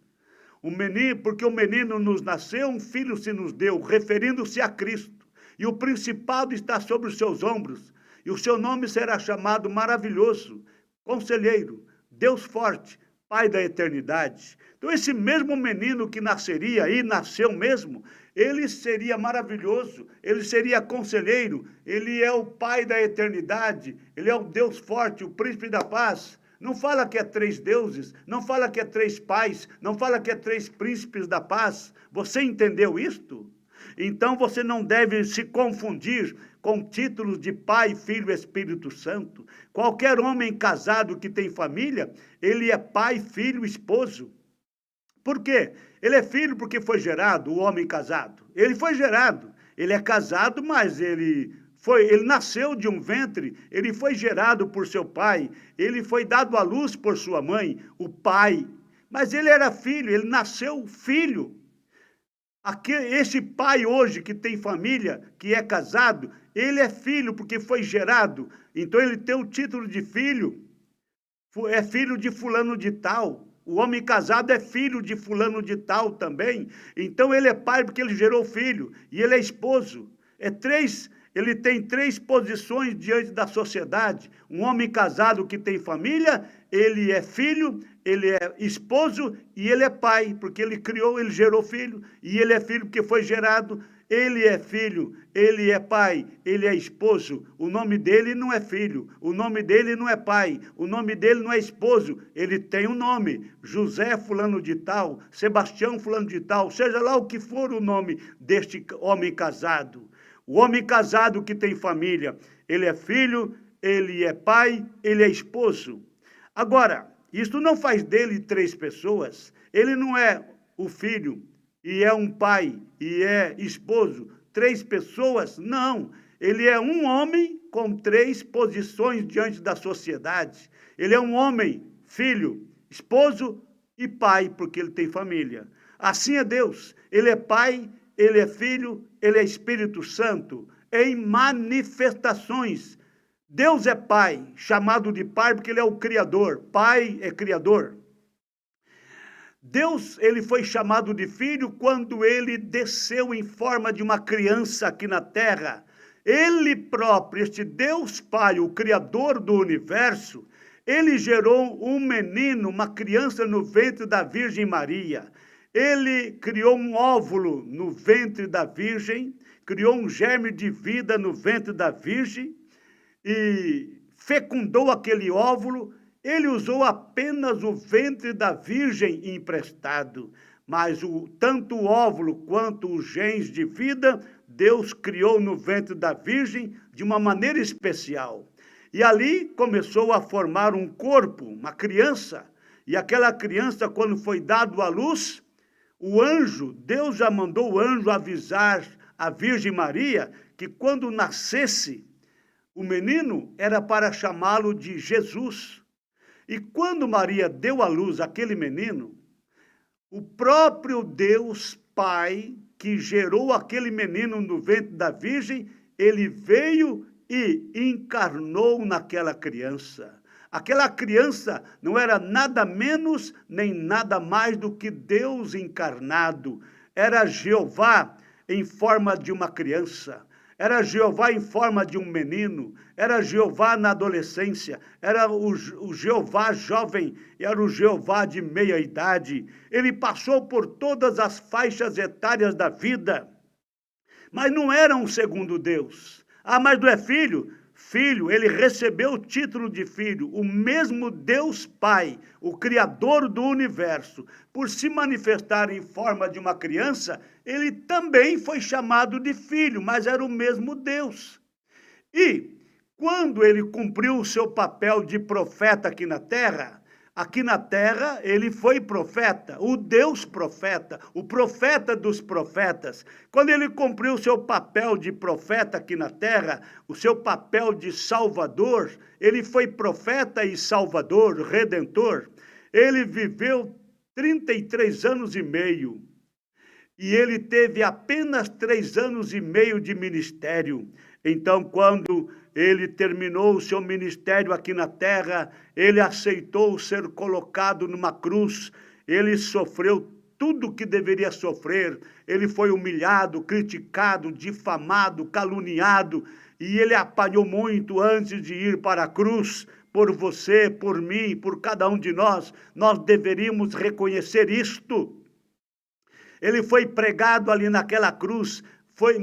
Porque o menino nos nasceu, um filho se nos deu, referindo-se a Cristo. E o principado está sobre os seus ombros. E o seu nome será chamado Maravilhoso, Conselheiro, Deus Forte, Pai da Eternidade. Então, esse mesmo menino que nasceria, e nasceu mesmo, ele seria maravilhoso, ele seria conselheiro, ele é o Pai da Eternidade, ele é o Deus Forte, o Príncipe da Paz. Não fala que é três deuses, não fala que é três pais, não fala que é três príncipes da paz. Você entendeu isto? Então você não deve se confundir com títulos de Pai, Filho e Espírito Santo. Qualquer homem casado que tem família, ele é pai, filho, esposo. Por quê? Ele é filho porque foi gerado, o homem casado. Ele foi gerado. Ele é casado, mas ele nasceu de um ventre, ele foi gerado por seu pai, ele foi dado à luz por sua mãe, o pai. Mas ele era filho, ele nasceu filho. Esse pai hoje que tem família, que é casado, ele é filho porque foi gerado. Então ele tem o título de filho, é filho de fulano de tal. O homem casado é filho de fulano de tal também. Então ele é pai porque ele gerou filho. E ele é esposo. Ele tem três posições diante da sociedade. Um homem casado que tem família, ele é filho, ele é esposo e ele é pai, porque ele criou, ele gerou filho. E ele é filho porque foi gerado. ele é filho, ele é pai, ele é esposo. O nome dele não é filho, o nome dele não é pai, o nome dele não é esposo. Ele tem um nome, José fulano de tal, Sebastião fulano de tal, seja lá o que for o nome deste homem casado. O homem casado que tem família, ele é filho, ele é pai, ele é esposo. Agora, isso não faz dele três pessoas. Ele não é o filho, e é um pai, e é esposo, três pessoas, não. Ele é um homem com três posições diante da sociedade. Ele é um homem, filho, esposo e pai, porque ele tem família. Assim é Deus. Ele é pai, ele é filho, ele é Espírito Santo, em manifestações. Deus é pai, chamado de pai porque ele é o criador. Pai é criador. Deus, ele foi chamado de filho quando ele desceu em forma de uma criança aqui na terra. Ele próprio, este Deus Pai, o Criador do universo, ele gerou um menino, uma criança no ventre da Virgem Maria. Ele criou um óvulo no ventre da Virgem, criou um germe de vida no ventre da Virgem e fecundou aquele óvulo. Ele usou apenas o ventre da Virgem emprestado, mas tanto o óvulo quanto os genes de vida, Deus criou no ventre da Virgem de uma maneira especial. E ali começou a formar um corpo, uma criança, e aquela criança, quando foi dado à luz, o anjo, Deus já mandou o anjo avisar a Virgem Maria que quando nascesse o menino era para chamá-lo de Jesus. E quando Maria deu à luz aquele menino, o próprio Deus Pai, que gerou aquele menino no ventre da Virgem, ele veio e encarnou naquela criança. Aquela criança não era nada menos nem nada mais do que Deus encarnado. Era Jeová em forma de uma criança. Era Jeová em forma de um menino, era Jeová na adolescência, era o Jeová jovem, era o Jeová de meia idade. Ele passou por todas as faixas etárias da vida, mas não era um segundo Deus. Ah, mas não é filho? Filho, ele recebeu o título de filho, o mesmo Deus Pai, o Criador do universo. Por se manifestar em forma de uma criança, ele também foi chamado de filho, mas era o mesmo Deus. E quando ele cumpriu o seu papel de profeta aqui na terra ele foi profeta, o Deus profeta, o profeta dos profetas. Quando ele cumpriu o seu papel de profeta aqui na terra, o seu papel de salvador, ele foi profeta e salvador, redentor. Ele viveu 33 anos e meio. E ele teve apenas 3 anos e meio de ministério. Então, quando ele terminou o seu ministério aqui na terra, ele aceitou ser colocado numa cruz, ele sofreu tudo o que deveria sofrer, ele foi humilhado, criticado, difamado, caluniado, e ele apanhou muito antes de ir para a cruz, por você, por mim, por cada um de nós. Nós deveríamos reconhecer isto. Ele foi pregado ali naquela cruz, foi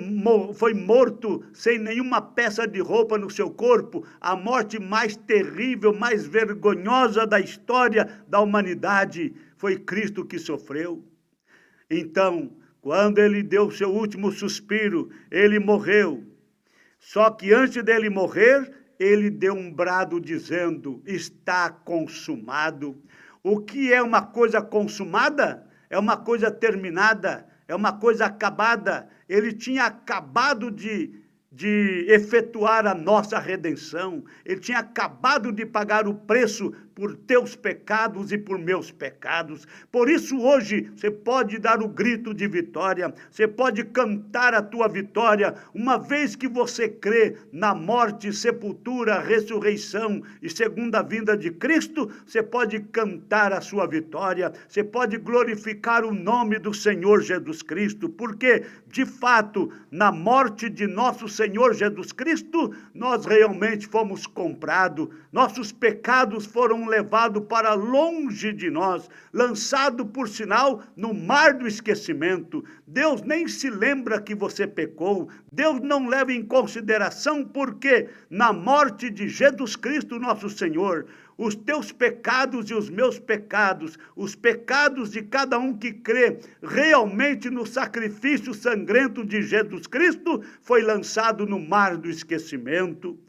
morto sem nenhuma peça de roupa no seu corpo, a morte mais terrível, mais vergonhosa da história da humanidade. Foi Cristo que sofreu. Então, quando ele deu seu último suspiro, ele morreu. Só que antes dele morrer, ele deu um brado dizendo: está consumado. O que é uma coisa consumada? É uma coisa terminada, é uma coisa acabada. Ele tinha acabado de efetuar a nossa redenção. Ele tinha acabado de pagar o preço por teus pecados e por meus pecados. Por isso hoje você pode dar o grito de vitória, você pode cantar a tua vitória, uma vez que você crê na morte, sepultura, ressurreição e segunda vinda de Cristo, você pode cantar a sua vitória, você pode glorificar o nome do Senhor Jesus Cristo, porque, de fato, na morte de nosso Senhor Senhor Jesus Cristo, nós realmente fomos comprados, nossos pecados foram levados para longe de nós, lançados, por sinal, no mar do esquecimento. Deus nem se lembra que você pecou, Deus não leva em consideração, porque na morte de Jesus Cristo, nosso Senhor, os teus pecados e os meus pecados, os pecados de cada um que crê realmente no sacrifício sangrento de Jesus Cristo, foi lançado no mar do esquecimento.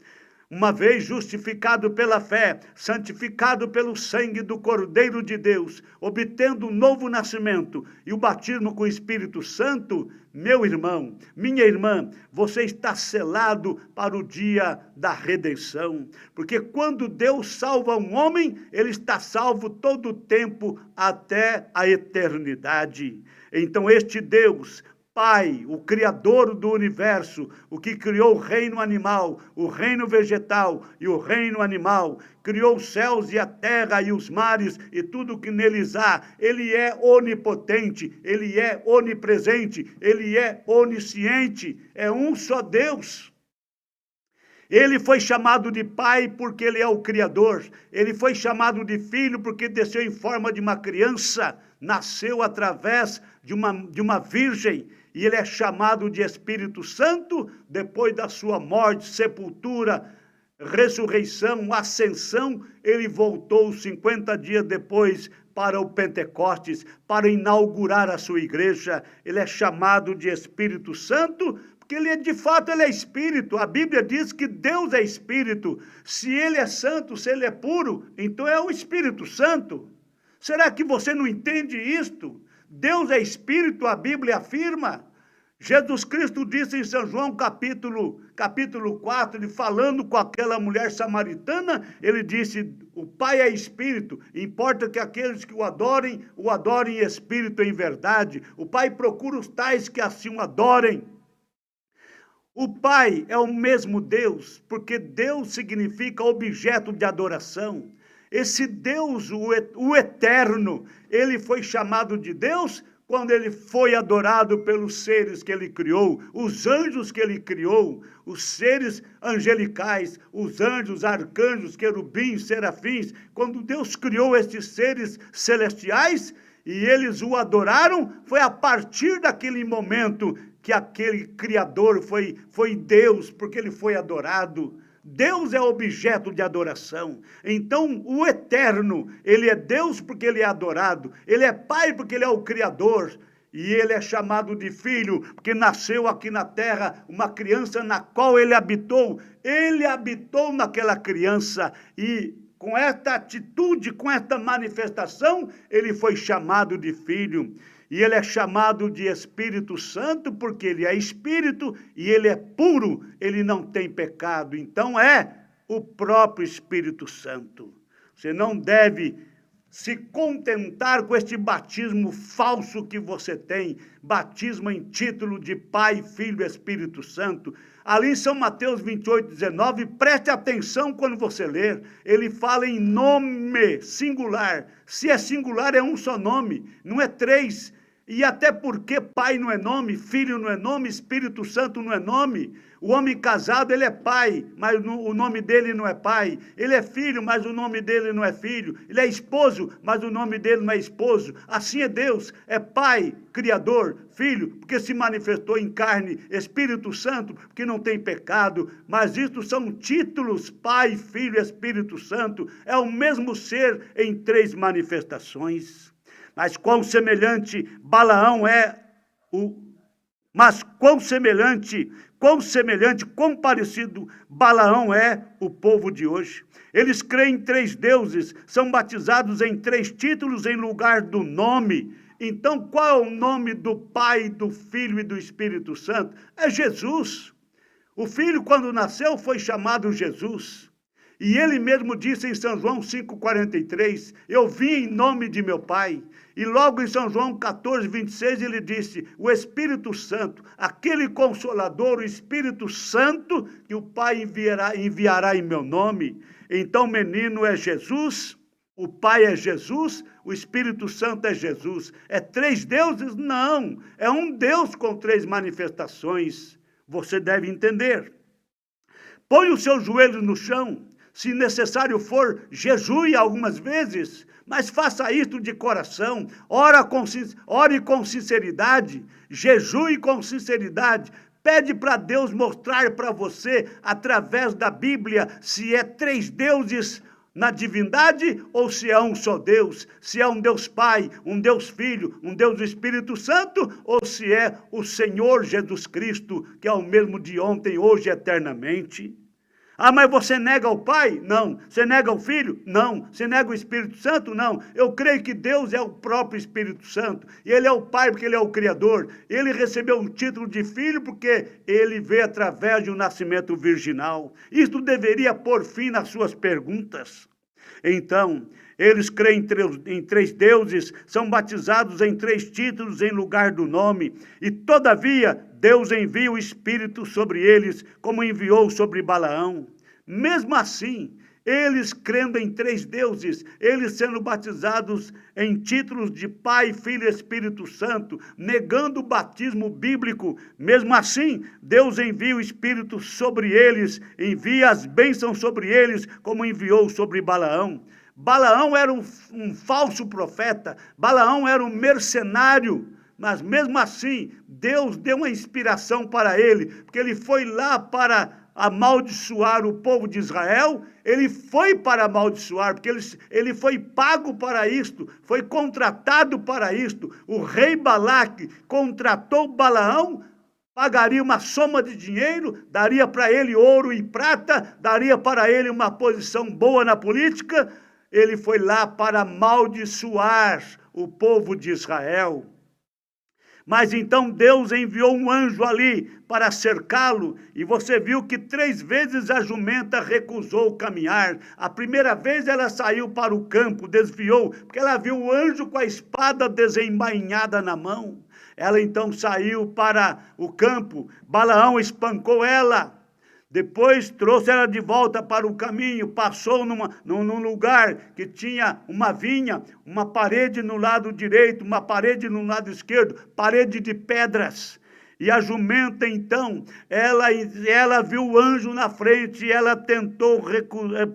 Uma vez justificado pela fé, santificado pelo sangue do Cordeiro de Deus, obtendo um novo nascimento e o batismo com o Espírito Santo, meu irmão, minha irmã, você está selado para o dia da redenção. Porque quando Deus salva um homem, ele está salvo todo o tempo até a eternidade. Então este Deus, Pai, o Criador do universo, o que criou o reino animal, o reino vegetal e o reino animal, criou os céus e a terra e os mares e tudo que neles há. Ele é onipotente, ele é onipresente, ele é onisciente, é um só Deus. Ele foi chamado de pai porque ele é o Criador. Ele foi chamado de filho porque desceu em forma de uma criança, nasceu através de uma virgem. E ele é chamado de Espírito Santo depois da sua morte, sepultura, ressurreição, ascensão. Ele voltou 50 dias depois para o Pentecostes, para inaugurar a sua igreja. Ele é chamado de Espírito Santo porque ele de fato ele é espírito. A Bíblia diz que Deus é espírito. Se ele é santo, se ele é puro, então é o Espírito Santo. Será que você não entende isto? Deus é espírito, a Bíblia afirma. Jesus Cristo disse em São João capítulo 4, ele falando com aquela mulher samaritana, ele disse: o Pai é espírito, importa que aqueles que o adorem em espírito e em verdade. O Pai procura os tais que assim o adorem. O Pai é o mesmo Deus, porque Deus significa objeto de adoração. Esse Deus, o eterno, ele foi chamado de Deus quando ele foi adorado pelos seres que ele criou, os anjos que ele criou, os seres angelicais, os anjos, arcanjos, querubins, serafins. Quando Deus criou esses seres celestiais e eles o adoraram, foi a partir daquele momento que aquele Criador foi Deus, porque ele foi adorado. Deus é objeto de adoração. Então, o eterno, ele é Deus porque ele é adorado. Ele é Pai porque ele é o Criador. E ele é chamado de Filho, porque nasceu aqui na terra uma criança na qual ele habitou. Ele habitou naquela criança e com esta atitude, com esta manifestação, ele foi chamado de Filho. E ele é chamado de Espírito Santo porque ele é Espírito e ele é puro, ele não tem pecado. Então é o próprio Espírito Santo. Você não deve se contentar com este batismo falso que você tem, batismo em título de Pai, Filho e Espírito Santo. Ali em São Mateus 28:19, preste atenção quando você ler, ele fala em nome singular. Se é singular, é um só nome, não é três. E até porque Pai não é nome, Filho não é nome, Espírito Santo não é nome. O homem casado, ele é pai, mas o nome dele não é pai. Ele é filho, mas o nome dele não é filho. Ele é esposo, mas o nome dele não é esposo. Assim é Deus, é Pai, Criador, Filho, porque se manifestou em carne, Espírito Santo, porque não tem pecado. Mas isto são títulos, Pai, Filho e Espírito Santo. É o mesmo ser em três manifestações. Mas quão semelhante Balaão é quão parecido Balaão é o povo de hoje. Eles creem em três deuses, são batizados em três títulos em lugar do nome. Então, qual é o nome do Pai, do Filho e do Espírito Santo? É Jesus. O Filho, quando nasceu, foi chamado Jesus. E ele mesmo disse em São João 5,43, eu vim em nome de meu Pai. E logo em São João 14,26, ele disse, o Espírito Santo, aquele Consolador, o Espírito Santo, que o Pai enviará em meu nome. Então o menino é Jesus, o Pai é Jesus, o Espírito Santo é Jesus. É três deuses? Não, é um Deus com três manifestações. Você deve entender. Põe os seus joelhos no chão, se necessário for, jejue algumas vezes, mas faça isso de coração, ore com sinceridade, jejue com sinceridade, pede para Deus mostrar para você, através da Bíblia, se é 3 deuses na divindade ou se é um só Deus, se é um Deus Pai, um Deus Filho, um Deus do Espírito Santo, ou se é o Senhor Jesus Cristo, que é o mesmo de ontem, hoje e eternamente. Ah, mas você nega o Pai? Não. Você nega o Filho? Não. Você nega o Espírito Santo? Não. Eu creio que Deus é o próprio Espírito Santo. E Ele é o Pai porque Ele é o Criador. Ele recebeu um título de Filho porque Ele veio através de um nascimento virginal. Isto deveria pôr fim nas suas perguntas. Então, eles creem em 3 deuses, são batizados em 3 títulos em lugar do nome, e todavia Deus envia o Espírito sobre eles, como enviou sobre Balaão. Mesmo assim, eles crendo em 3 deuses, eles sendo batizados em títulos de Pai, Filho e Espírito Santo, negando o batismo bíblico, mesmo assim, Deus envia o Espírito sobre eles, envia as bênçãos sobre eles, como enviou sobre Balaão. Balaão era um falso profeta, Balaão era um mercenário, mas mesmo assim, Deus deu uma inspiração para ele, porque ele foi lá para amaldiçoar o povo de Israel, ele foi para amaldiçoar, porque ele foi pago para isto, foi contratado para isto. O rei Balaque contratou Balaão, pagaria uma soma de dinheiro, daria para ele ouro e prata, daria para ele uma posição boa na política. Ele foi lá para amaldiçoar o povo de Israel. Mas então Deus enviou um anjo ali para cercá-lo, e você viu que 3 vezes a jumenta recusou caminhar. A primeira vez ela saiu para o campo, desviou, porque ela viu o anjo com a espada desembainhada na mão. Ela então saiu para o campo, Balaão espancou ela. Depois trouxe ela de volta para o caminho, passou num lugar que tinha uma vinha, uma parede no lado direito, uma parede no lado esquerdo, parede de pedras. E a jumenta, então, ela viu o anjo na frente, ela tentou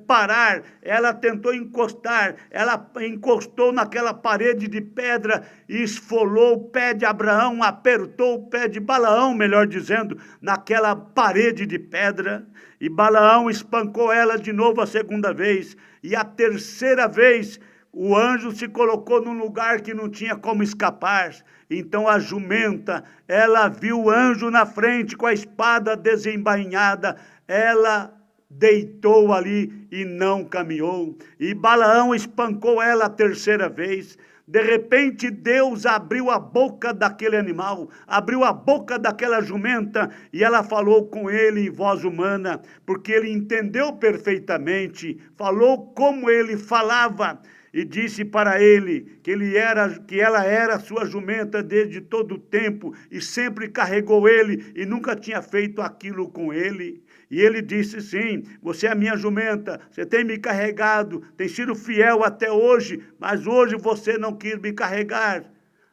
parar, ela tentou encostar, ela encostou naquela parede de pedra e esfolou o pé de Abraão, apertou o pé de Balaão, melhor dizendo, naquela parede de pedra. E Balaão espancou ela de novo a 2ª vez, e a 3ª vez o anjo se colocou num lugar que não tinha como escapar. Então a jumenta, ela viu o anjo na frente com a espada desembainhada, ela deitou ali e não caminhou. E Balaão espancou ela a 3ª vez. De repente Deus abriu a boca daquele animal, abriu a boca daquela jumenta, e ela falou com ele em voz humana, porque ele entendeu perfeitamente, falou como ele falava, e disse para ele que ela era sua jumenta desde todo o tempo, e sempre carregou ele, e nunca tinha feito aquilo com ele. E ele disse, sim, você é a minha jumenta, você tem me carregado, tem sido fiel até hoje, mas hoje você não quis me carregar.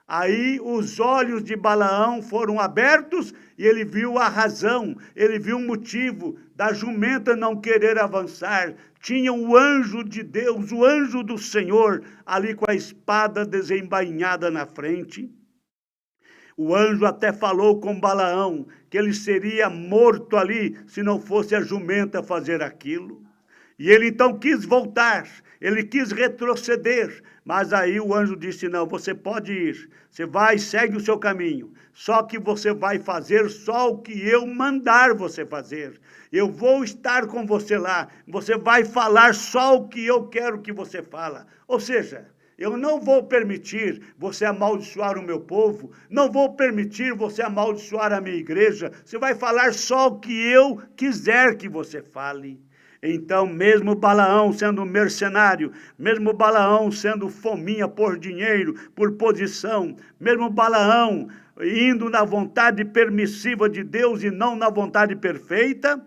Aí os olhos de Balaão foram abertos e ele viu a razão, ele viu o motivo da jumenta não querer avançar. Tinha o anjo de Deus, o anjo do Senhor, ali com a espada desembainhada na frente. O anjo até falou com Balaão que ele seria morto ali se não fosse a jumenta fazer aquilo. E ele então quis voltar, ele quis retroceder, mas aí o anjo disse, não, você pode ir, você vai, segue o seu caminho, só que você vai fazer só o que eu mandar você fazer. Eu vou estar com você lá, você vai falar só o que eu quero que você fala. Ou seja, eu não vou permitir você amaldiçoar o meu povo, não vou permitir você amaldiçoar a minha igreja, você vai falar só o que eu quiser que você fale. Então, mesmo Balaão sendo mercenário, mesmo Balaão sendo fominha por dinheiro, por posição, mesmo Balaão indo na vontade permissiva de Deus e não na vontade perfeita,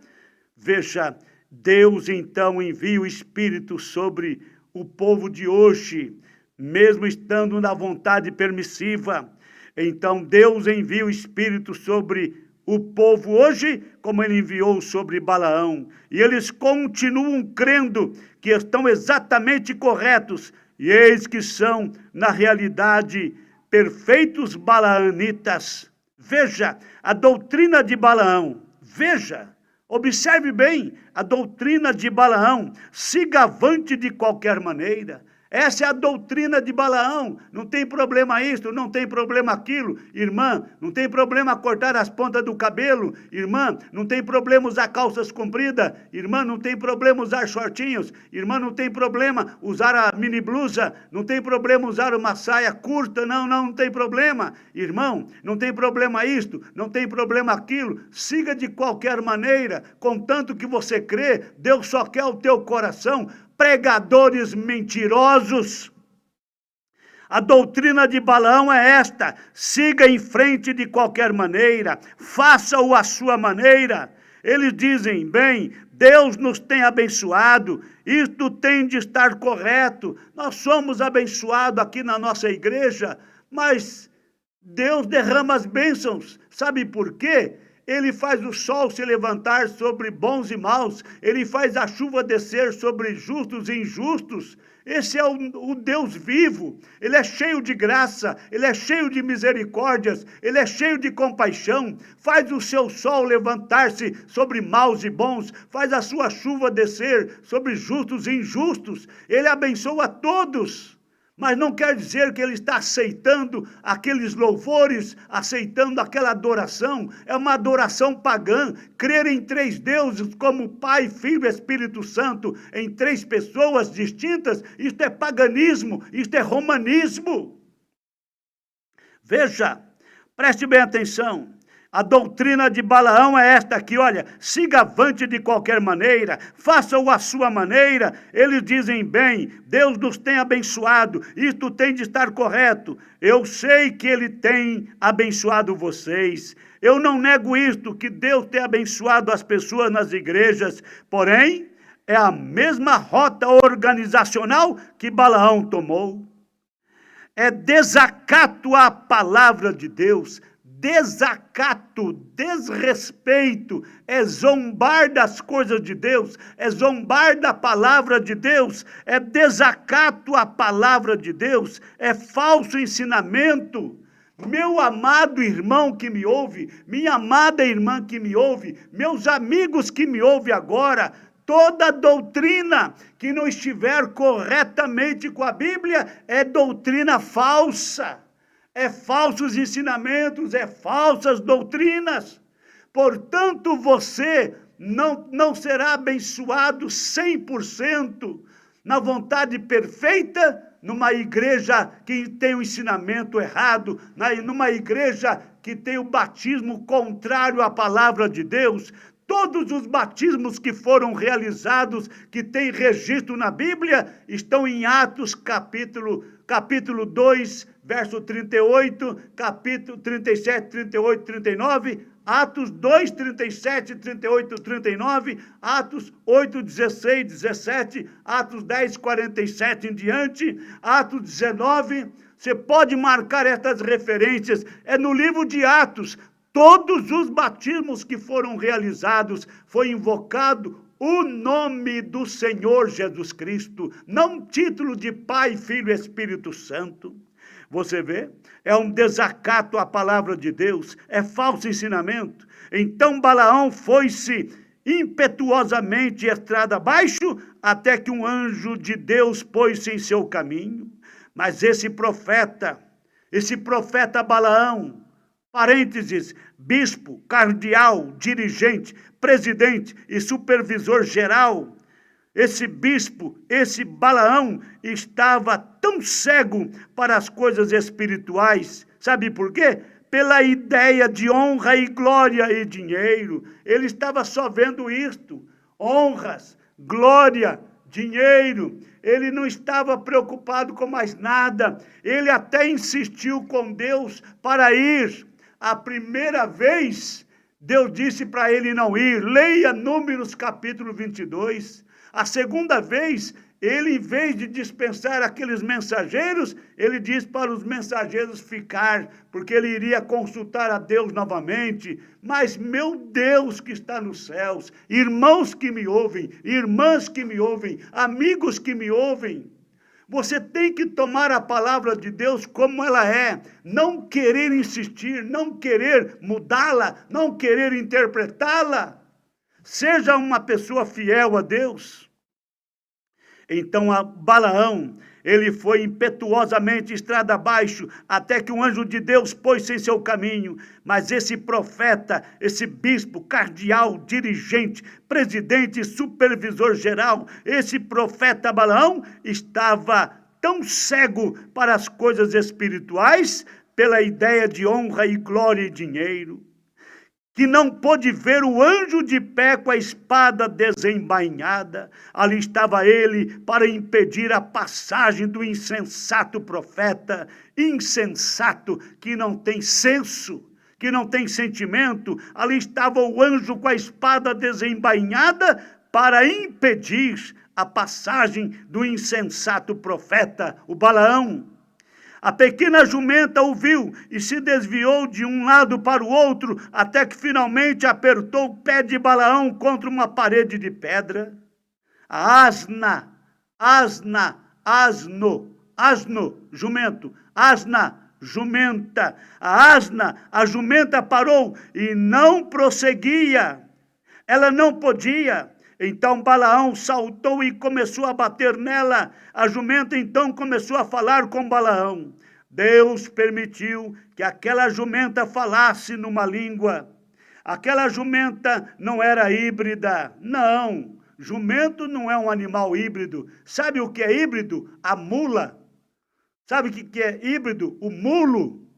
veja, Deus então envia o Espírito sobre o povo de hoje, mesmo estando na vontade permissiva. Então Deus envia o Espírito sobre o povo hoje, como ele enviou sobre Balaão. E eles continuam crendo que estão exatamente corretos. E eis que são, na realidade, perfeitos balaanitas. Veja a doutrina de Balaão. Veja, observe bem a doutrina de Balaão. Siga avante de qualquer maneira. Essa é a doutrina de Balaão. Não tem problema isso, não tem problema aquilo. Irmã, não tem problema cortar as pontas do cabelo. Irmã, não tem problema usar calças compridas. Irmã, não tem problema usar shortinhos. Irmã, não tem problema usar a mini blusa. Não tem problema usar uma saia curta. Não tem problema. Irmão, não tem problema isto, não tem problema aquilo. Siga de qualquer maneira, contanto que você crê. Deus só quer o teu coração. Pregadores mentirosos. A doutrina de Balaão é esta: siga em frente de qualquer maneira, faça-o à sua maneira. Eles dizem, bem, Deus nos tem abençoado, isto tem de estar correto. Nós somos abençoados aqui na nossa igreja, mas Deus derrama as bênçãos. Sabe por quê? Ele faz o sol se levantar sobre bons e maus. Ele faz a chuva descer sobre justos e injustos. Esse é o Deus vivo. Ele é cheio de graça. Ele é cheio de misericórdias. Ele é cheio de compaixão. Faz o seu sol levantar-se sobre maus e bons. Faz a sua chuva descer sobre justos e injustos. Ele abençoa a todos. Mas não quer dizer que ele está aceitando aqueles louvores, aceitando aquela adoração. É uma adoração pagã. Crer em três deuses, como Pai, Filho e Espírito Santo, em três pessoas distintas, isto é paganismo, isto é romanismo. Veja, preste bem atenção. A doutrina de Balaão é esta aqui, olha, siga avante de qualquer maneira, faça-o à sua maneira. Eles dizem, bem, Deus nos tem abençoado, isto tem de estar correto. Eu sei que Ele tem abençoado vocês. Eu não nego isto, que Deus tem abençoado as pessoas nas igrejas, porém, é a mesma rota organizacional que Balaão tomou. É desacato à palavra de Deus. Desacato, desrespeito, é zombar das coisas de Deus, é zombar da palavra de Deus, é desacato à palavra de Deus, é falso ensinamento. Meu amado irmão que me ouve, minha amada irmã que me ouve, meus amigos que me ouvem agora, toda doutrina que não estiver corretamente com a Bíblia é doutrina falsa. É falsos ensinamentos, é falsas doutrinas. Portanto, você não será abençoado 100% na vontade perfeita, numa igreja que tem o ensinamento errado, numa igreja que tem o batismo contrário à palavra de Deus. Todos os batismos que foram realizados, que tem registro na Bíblia, estão em Atos capítulo 2, verso 38, capítulo 37, 38, 39, Atos 2, 37, 38, 39, Atos 8, 16, 17, Atos 10, 47 em diante, Atos 19. Você pode marcar estas referências, é no livro de Atos. Todos os batismos que foram realizados, foi invocado o nome do Senhor Jesus Cristo, não título de Pai, Filho e Espírito Santo. Você vê? É um desacato à palavra de Deus, é falso ensinamento. Então Balaão foi-se impetuosamente estrada abaixo, até que um anjo de Deus pôs-se em seu caminho. Mas esse profeta Balaão, parênteses, bispo, cardeal, dirigente, presidente e supervisor geral, esse bispo, esse Balaão, estava tão cego para as coisas espirituais. Sabe por quê? Pela ideia de honra e glória e dinheiro. Ele estava só vendo isto: honras, glória, dinheiro. Ele não estava preocupado com mais nada. Ele até insistiu com Deus para ir. A primeira vez, Deus disse para ele não ir. Leia Números capítulo 22. A segunda vez, ele, em vez de dispensar aqueles mensageiros, ele diz para os mensageiros ficar, porque ele iria consultar a Deus novamente. Mas, meu Deus que está nos céus, irmãos que me ouvem, irmãs que me ouvem, amigos que me ouvem, você tem que tomar a palavra de Deus como ela é, não querer insistir, não querer mudá-la, não querer interpretá-la. Seja uma pessoa fiel a Deus. Então Balaão, ele foi impetuosamente estrada abaixo, até que um anjo de Deus pôs-se em seu caminho. Mas esse profeta, esse bispo, cardeal, dirigente, presidente, supervisor geral, esse profeta Balaão estava tão cego para as coisas espirituais, pela ideia de honra e glória e dinheiro, que não pôde ver o anjo de pé com a espada desembainhada. Ali estava ele para impedir a passagem do insensato profeta, insensato, que não tem senso, que não tem sentimento. Ali estava o anjo com a espada desembainhada para impedir a passagem do insensato profeta, o Balaão. A pequena jumenta o viu e se desviou de um lado para o outro, até que finalmente apertou o pé de Balaão contra uma parede de pedra. A asno, jumento, asna, jumenta. A jumenta parou e não prosseguia. Ela não podia. Então Balaão saltou e começou a bater nela. A jumenta então começou a falar com Balaão. Deus permitiu que aquela jumenta falasse numa língua. Aquela jumenta não era híbrida, não. Jumento não é um animal híbrido. Sabe o que é híbrido? A mula. Sabe o que é híbrido? O mulo.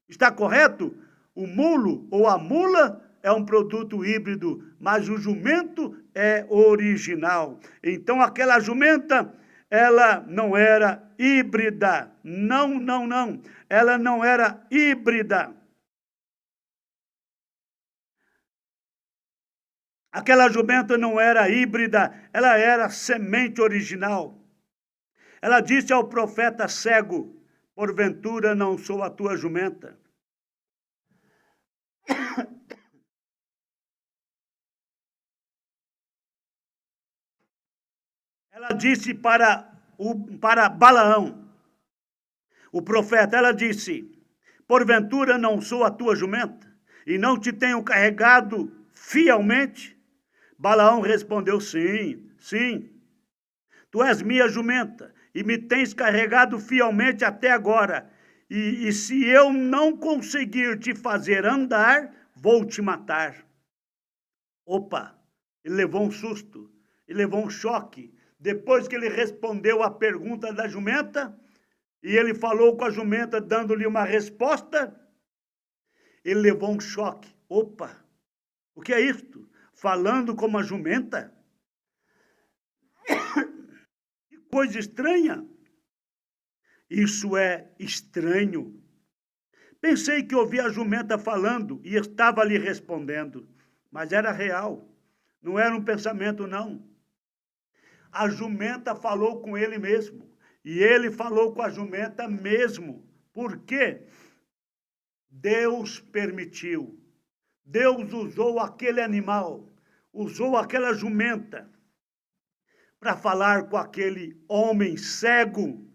Está correto? O mulo ou a mula é um produto híbrido, mas o jumento é original. Então aquela jumenta, ela não era híbrida. Não. Ela não era híbrida. Aquela jumenta não era híbrida, ela era semente original. Ela disse ao profeta cego: porventura não sou a tua jumenta? Ela disse para Balaão, o profeta, ela disse: porventura não sou a tua jumenta e não te tenho carregado fielmente? Balaão respondeu: sim, tu és minha jumenta e me tens carregado fielmente até agora. E se eu não conseguir te fazer andar, vou te matar. Opa, ele levou um susto, ele levou um choque. Depois que ele respondeu a pergunta da jumenta, e ele falou com a jumenta, dando-lhe uma resposta, ele levou um choque. Opa, o que é isto? Falando como a jumenta? Que coisa estranha. Isso é estranho. Pensei que ouvi a jumenta falando e estava lhe respondendo, mas era real, não era um pensamento, não. A jumenta falou com ele mesmo, e ele falou com a jumenta mesmo. Por quê? Deus permitiu. Deus usou aquele animal, usou aquela jumenta para falar com aquele homem cego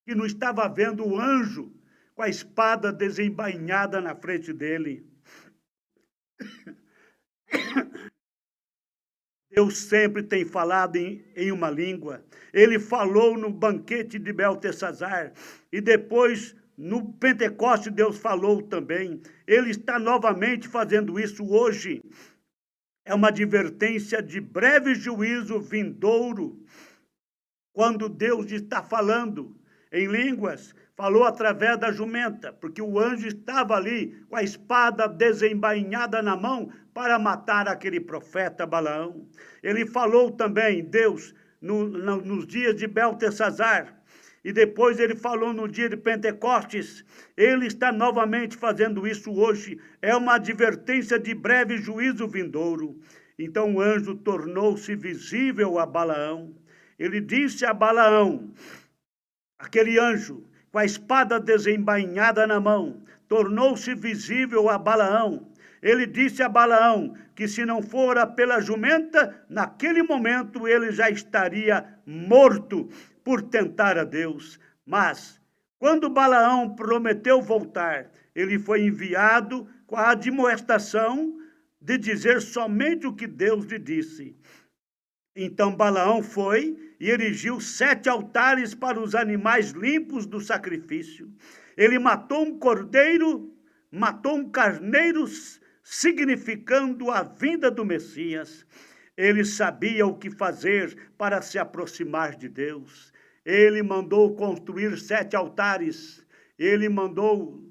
que não estava vendo o anjo com a espada desembainhada na frente dele. Deus sempre tem falado em uma língua. Ele falou no banquete de Beltesazar e depois no Pentecoste Deus falou também. Ele está novamente fazendo isso hoje. É uma advertência de breve juízo vindouro. Quando Deus está falando em línguas, falou através da jumenta, porque o anjo estava ali com a espada desembainhada na mão para matar aquele profeta Balaão. Ele falou também, Deus, nos dias de Beltesazar, e depois ele falou no dia de Pentecostes. Ele está novamente fazendo isso hoje. É uma advertência de breve juízo vindouro. Então o anjo tornou-se visível a Balaão. Ele disse a Balaão, aquele anjo, com a espada desembainhada na mão, tornou-se visível a Balaão. Ele disse a Balaão que se não fora pela jumenta, naquele momento ele já estaria morto por tentar a Deus. Mas, quando Balaão prometeu voltar, ele foi enviado com a admoestação de dizer somente o que Deus lhe disse. Então Balaão foi e erigiu 7 altares para os animais limpos do sacrifício. Ele matou um cordeiro, matou um carneiro, significando a vinda do Messias. Ele sabia o que fazer para se aproximar de Deus. Ele mandou construir 7 altares. Ele mandou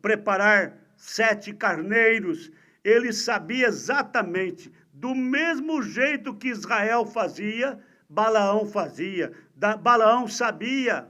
preparar 7 carneiros. Ele sabia exatamente, do mesmo jeito que Israel fazia, Balaão fazia. Balaão sabia,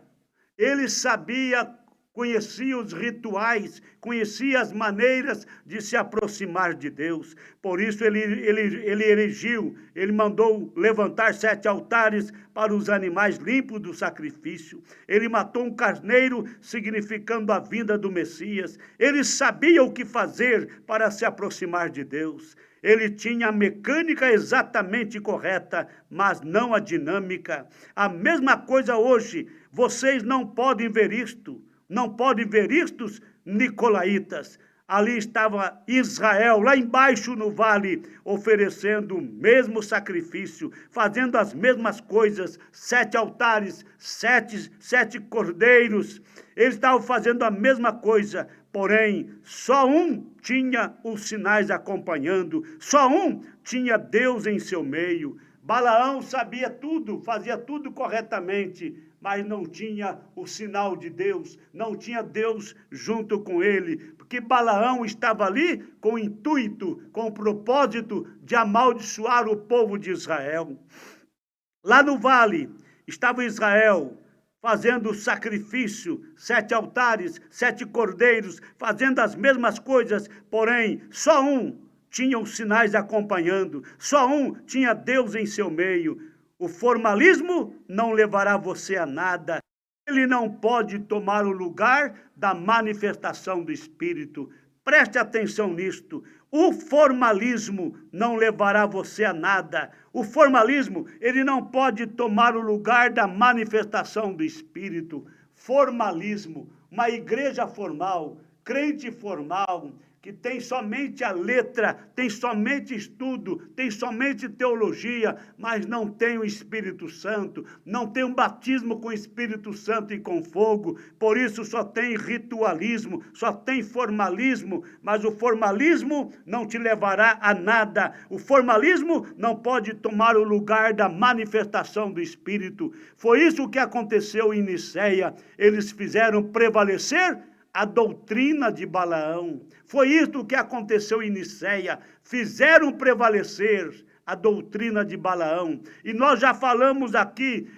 ele sabia, conhecia os rituais, conhecia as maneiras de se aproximar de Deus. Por isso ele erigiu, ele mandou levantar 7 altares para os animais limpos do sacrifício. Ele matou um carneiro, significando a vinda do Messias. Ele sabia o que fazer para se aproximar de Deus. Ele tinha a mecânica exatamente correta, mas não a dinâmica. A mesma coisa hoje, vocês não podem ver isto. Não podem ver estes nicolaítas. Ali estava Israel, lá embaixo no vale, oferecendo o mesmo sacrifício, fazendo as mesmas coisas, 7 altares, 7 cordeiros. Eles estavam fazendo a mesma coisa, porém, só um tinha os sinais acompanhando, só um tinha Deus em seu meio. Balaão sabia tudo, fazia tudo corretamente, mas não tinha o sinal de Deus, não tinha Deus junto com ele, porque Balaão estava ali com o intuito, com o propósito de amaldiçoar o povo de Israel. Lá no vale estava Israel fazendo sacrifício, 7 altares, 7 cordeiros, fazendo as mesmas coisas, porém só um tinha os sinais acompanhando, só um tinha Deus em seu meio. O formalismo não levará você a nada. Ele não pode tomar o lugar da manifestação do Espírito. Preste atenção nisto. O formalismo não levará você a nada. O formalismo, ele não pode tomar o lugar da manifestação do Espírito. Formalismo, uma igreja formal, crente formal, que tem somente a letra, tem somente estudo, tem somente teologia, mas não tem o Espírito Santo, não tem um batismo com o Espírito Santo e com fogo, por isso só tem ritualismo, só tem formalismo, mas o formalismo não te levará a nada, o formalismo não pode tomar o lugar da manifestação do Espírito. Foi isso que aconteceu em Niceia, eles fizeram prevalecer a doutrina de Balaão. Foi isso que aconteceu em Niceia. Fizeram prevalecer a doutrina de Balaão. E nós já falamos aqui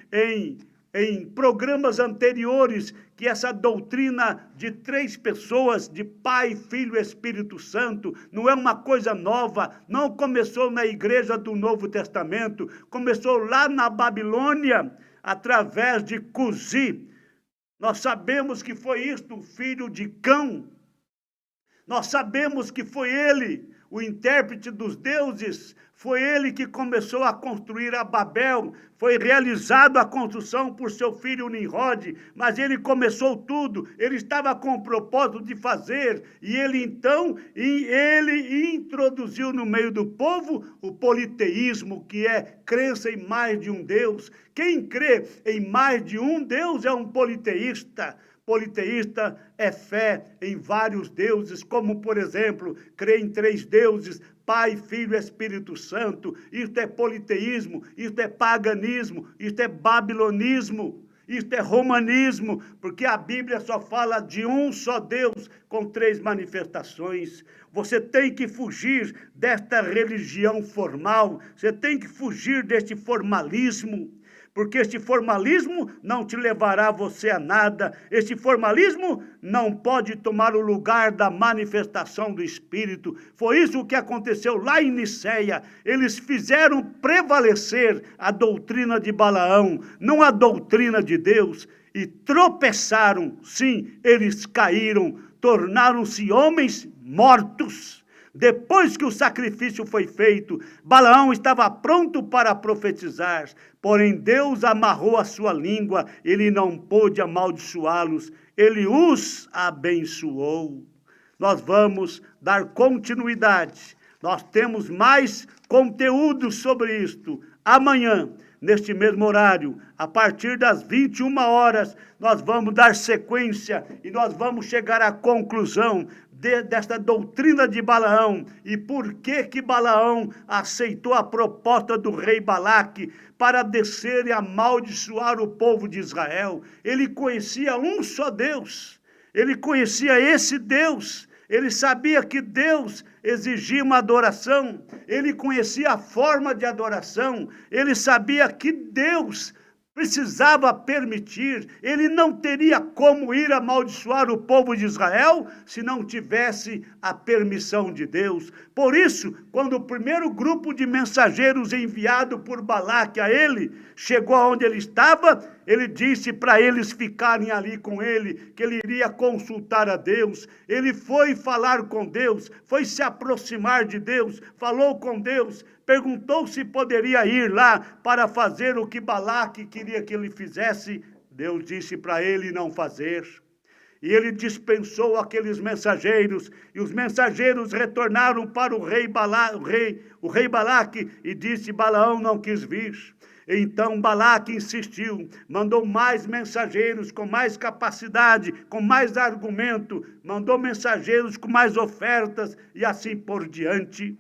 em programas anteriores que essa doutrina de 3 pessoas, de Pai, Filho e Espírito Santo, não é uma coisa nova, não começou na igreja do Novo Testamento, começou lá na Babilônia, através de Cusi. Nós sabemos que foi isto, o filho de Cão. Nós sabemos que foi ele, o intérprete dos deuses, foi ele que começou a construir a Babel, foi realizada a construção por seu filho Nimrod, mas ele começou tudo, ele estava com o propósito de fazer, e ele então, ele introduziu no meio do povo o politeísmo, que é crença em mais de um Deus. Quem crê em mais de um Deus é um politeísta. Politeísta é fé em vários deuses, como, por exemplo, crê em 3 deuses, Pai, Filho e Espírito Santo. Isto é politeísmo, isto é paganismo, isto é babilonismo, isto é romanismo, porque a Bíblia só fala de um só Deus com 3 manifestações. Você tem que fugir desta religião formal, você tem que fugir deste formalismo. porque este formalismo não te levará você a nada. Este formalismo não pode tomar o lugar da manifestação do Espírito. Foi isso que aconteceu lá em Niceia. Eles fizeram prevalecer a doutrina de Balaão, não a doutrina de Deus, e tropeçaram. Sim, eles caíram, tornaram-se homens mortos. Depois que o sacrifício foi feito, Balaão estava pronto para profetizar, porém Deus amarrou a sua língua, ele não pôde amaldiçoá-los, ele os abençoou. Nós vamos dar continuidade, nós temos mais conteúdo sobre isto. Amanhã, neste mesmo horário, a partir das 21 horas, nós vamos dar sequência e nós vamos chegar à conclusão desta doutrina de Balaão e por que Balaão aceitou a proposta do rei Balaque para descer e amaldiçoar o povo de Israel. Ele conhecia um só Deus, ele conhecia esse Deus, ele sabia que Deus exigia uma adoração, ele conhecia a forma de adoração, ele sabia que Deus precisava permitir, ele não teria como ir amaldiçoar o povo de Israel se não tivesse a permissão de Deus. Por isso, quando o primeiro grupo de mensageiros enviado por Balaque a ele chegou aonde ele estava, ele disse para eles ficarem ali com ele, que ele iria consultar a Deus. Ele foi falar com Deus, foi se aproximar de Deus, falou com Deus, perguntou se poderia ir lá para fazer o que Balaque queria que ele fizesse. Deus disse para ele não fazer. E ele dispensou aqueles mensageiros, e os mensageiros retornaram para o rei Balaque, e disse: Balaão não quis vir. Então Balaque insistiu, mandou mais mensageiros com mais capacidade, com mais argumento, mandou mensageiros com mais ofertas, e assim por diante.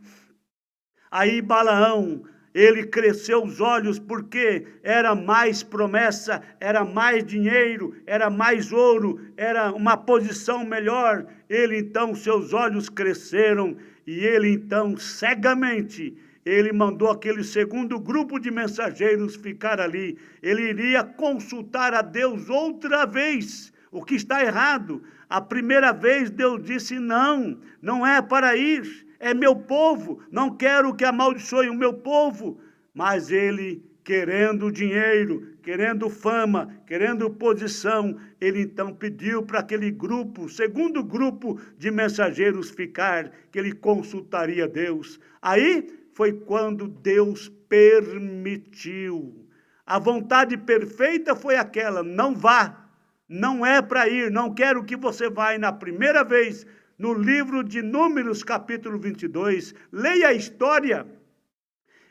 Aí Balaão, ele cresceu os olhos porque era mais promessa, era mais dinheiro, era mais ouro, era uma posição melhor. Ele então, seus olhos cresceram e ele então, cegamente, ele mandou aquele segundo grupo de mensageiros ficar ali. Ele iria consultar a Deus outra vez, o que está errado. A primeira vez Deus disse não, não é para ir. É meu povo, não quero que amaldiçoe o meu povo. Mas ele, querendo dinheiro, querendo fama, querendo posição, ele então pediu para aquele grupo, segundo grupo de mensageiros ficar, que ele consultaria Deus. Aí foi quando Deus permitiu. A vontade perfeita foi aquela: não vá, não é para ir, não quero que você vá. E na primeira vez, no livro de Números, capítulo 22, leia a história.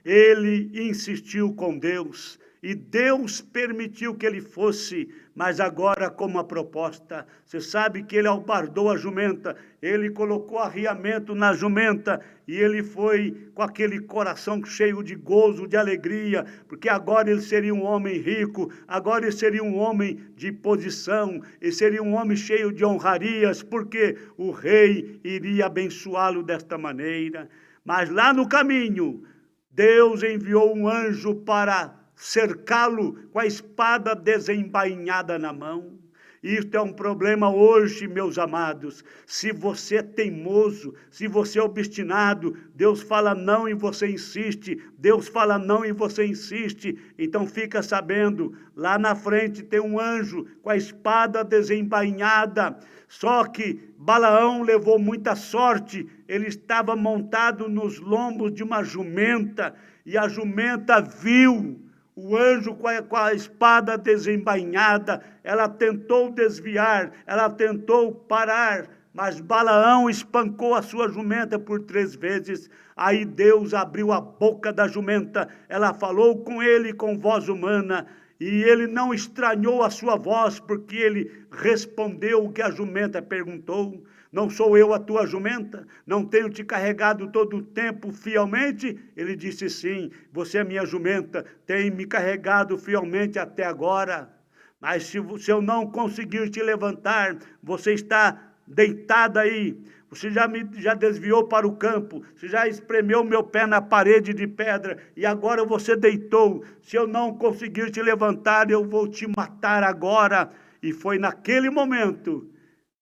Ele insistiu com Deus e Deus permitiu que ele fosse, mas agora com uma proposta. Você sabe que ele albardou a jumenta, ele colocou arriamento na jumenta e ele foi com aquele coração cheio de gozo, de alegria, porque agora ele seria um homem rico, agora ele seria um homem de posição, ele seria um homem cheio de honrarias, porque o rei iria abençoá-lo desta maneira. Mas lá no caminho, Deus enviou um anjo para cercá-lo com a espada desembainhada na mão. Isto é um problema hoje, meus amados. Se você é teimoso, se você é obstinado, Deus fala não e você insiste, Deus fala não e você insiste, então fica sabendo, lá na frente tem um anjo com a espada desembainhada. Só que Balaão levou muita sorte, ele estava montado nos lombos de uma jumenta, e a jumenta viu o anjo com a espada desembainhada. Ela tentou desviar, ela tentou parar, mas Balaão espancou a sua jumenta por 3 vezes. Aí Deus abriu a boca da jumenta, ela falou com ele com voz humana, e ele não estranhou a sua voz, porque ele respondeu o que a jumenta perguntou. Não sou eu a tua jumenta? Não tenho te carregado todo o tempo fielmente? Ele disse sim, você é minha jumenta, tem me carregado fielmente até agora. Mas se eu não conseguir te levantar, você está deitada aí, você já desviou para o campo, você já espremeu meu pé na parede de pedra, e agora você deitou. Se eu não conseguir te levantar, eu vou te matar agora. E foi naquele momento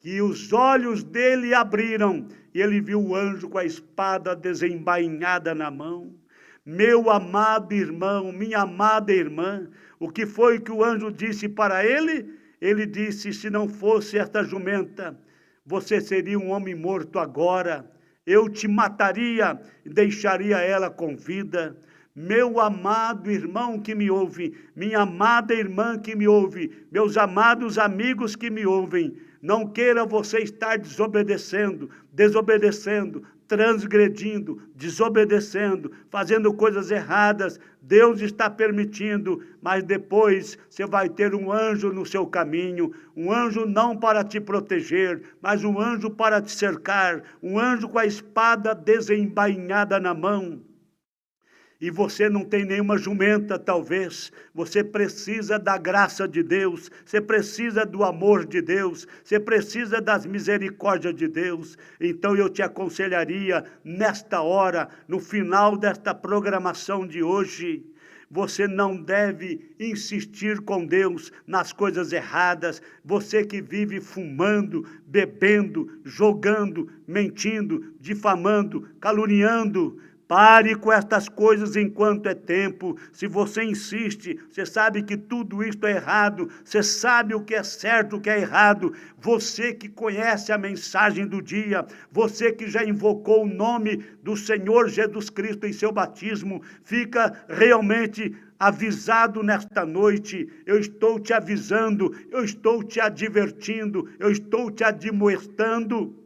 que os olhos dele abriram, e ele viu o anjo com a espada desembainhada na mão. Meu amado irmão, minha amada irmã, o que foi que o anjo disse para ele? Ele disse: se não fosse esta jumenta, você seria um homem morto agora. Eu te mataria e deixaria ela com vida. Meu amado irmão que me ouve, minha amada irmã que me ouve, meus amados amigos que me ouvem, não queira você estar desobedecendo, transgredindo, desobedecendo, fazendo coisas erradas. Deus está permitindo, mas depois você vai ter um anjo no seu caminho, um anjo não para te proteger, mas um anjo para te cercar, um anjo com a espada desembainhada na mão. E você não tem nenhuma jumenta, talvez. Você precisa da graça de Deus, você precisa do amor de Deus, você precisa das misericórdias de Deus. Então eu te aconselharia, nesta hora, no final desta programação de hoje, você não deve insistir com Deus nas coisas erradas. Você que vive fumando, bebendo, jogando, mentindo, difamando, caluniando, pare com estas coisas enquanto é tempo. Se você insiste, você sabe que tudo isto é errado, você sabe o que é certo, o que é errado. Você que conhece a mensagem do dia, você que já invocou o nome do Senhor Jesus Cristo em seu batismo, fica realmente avisado nesta noite. Eu estou te avisando, eu estou te advertindo, eu estou te admoestando,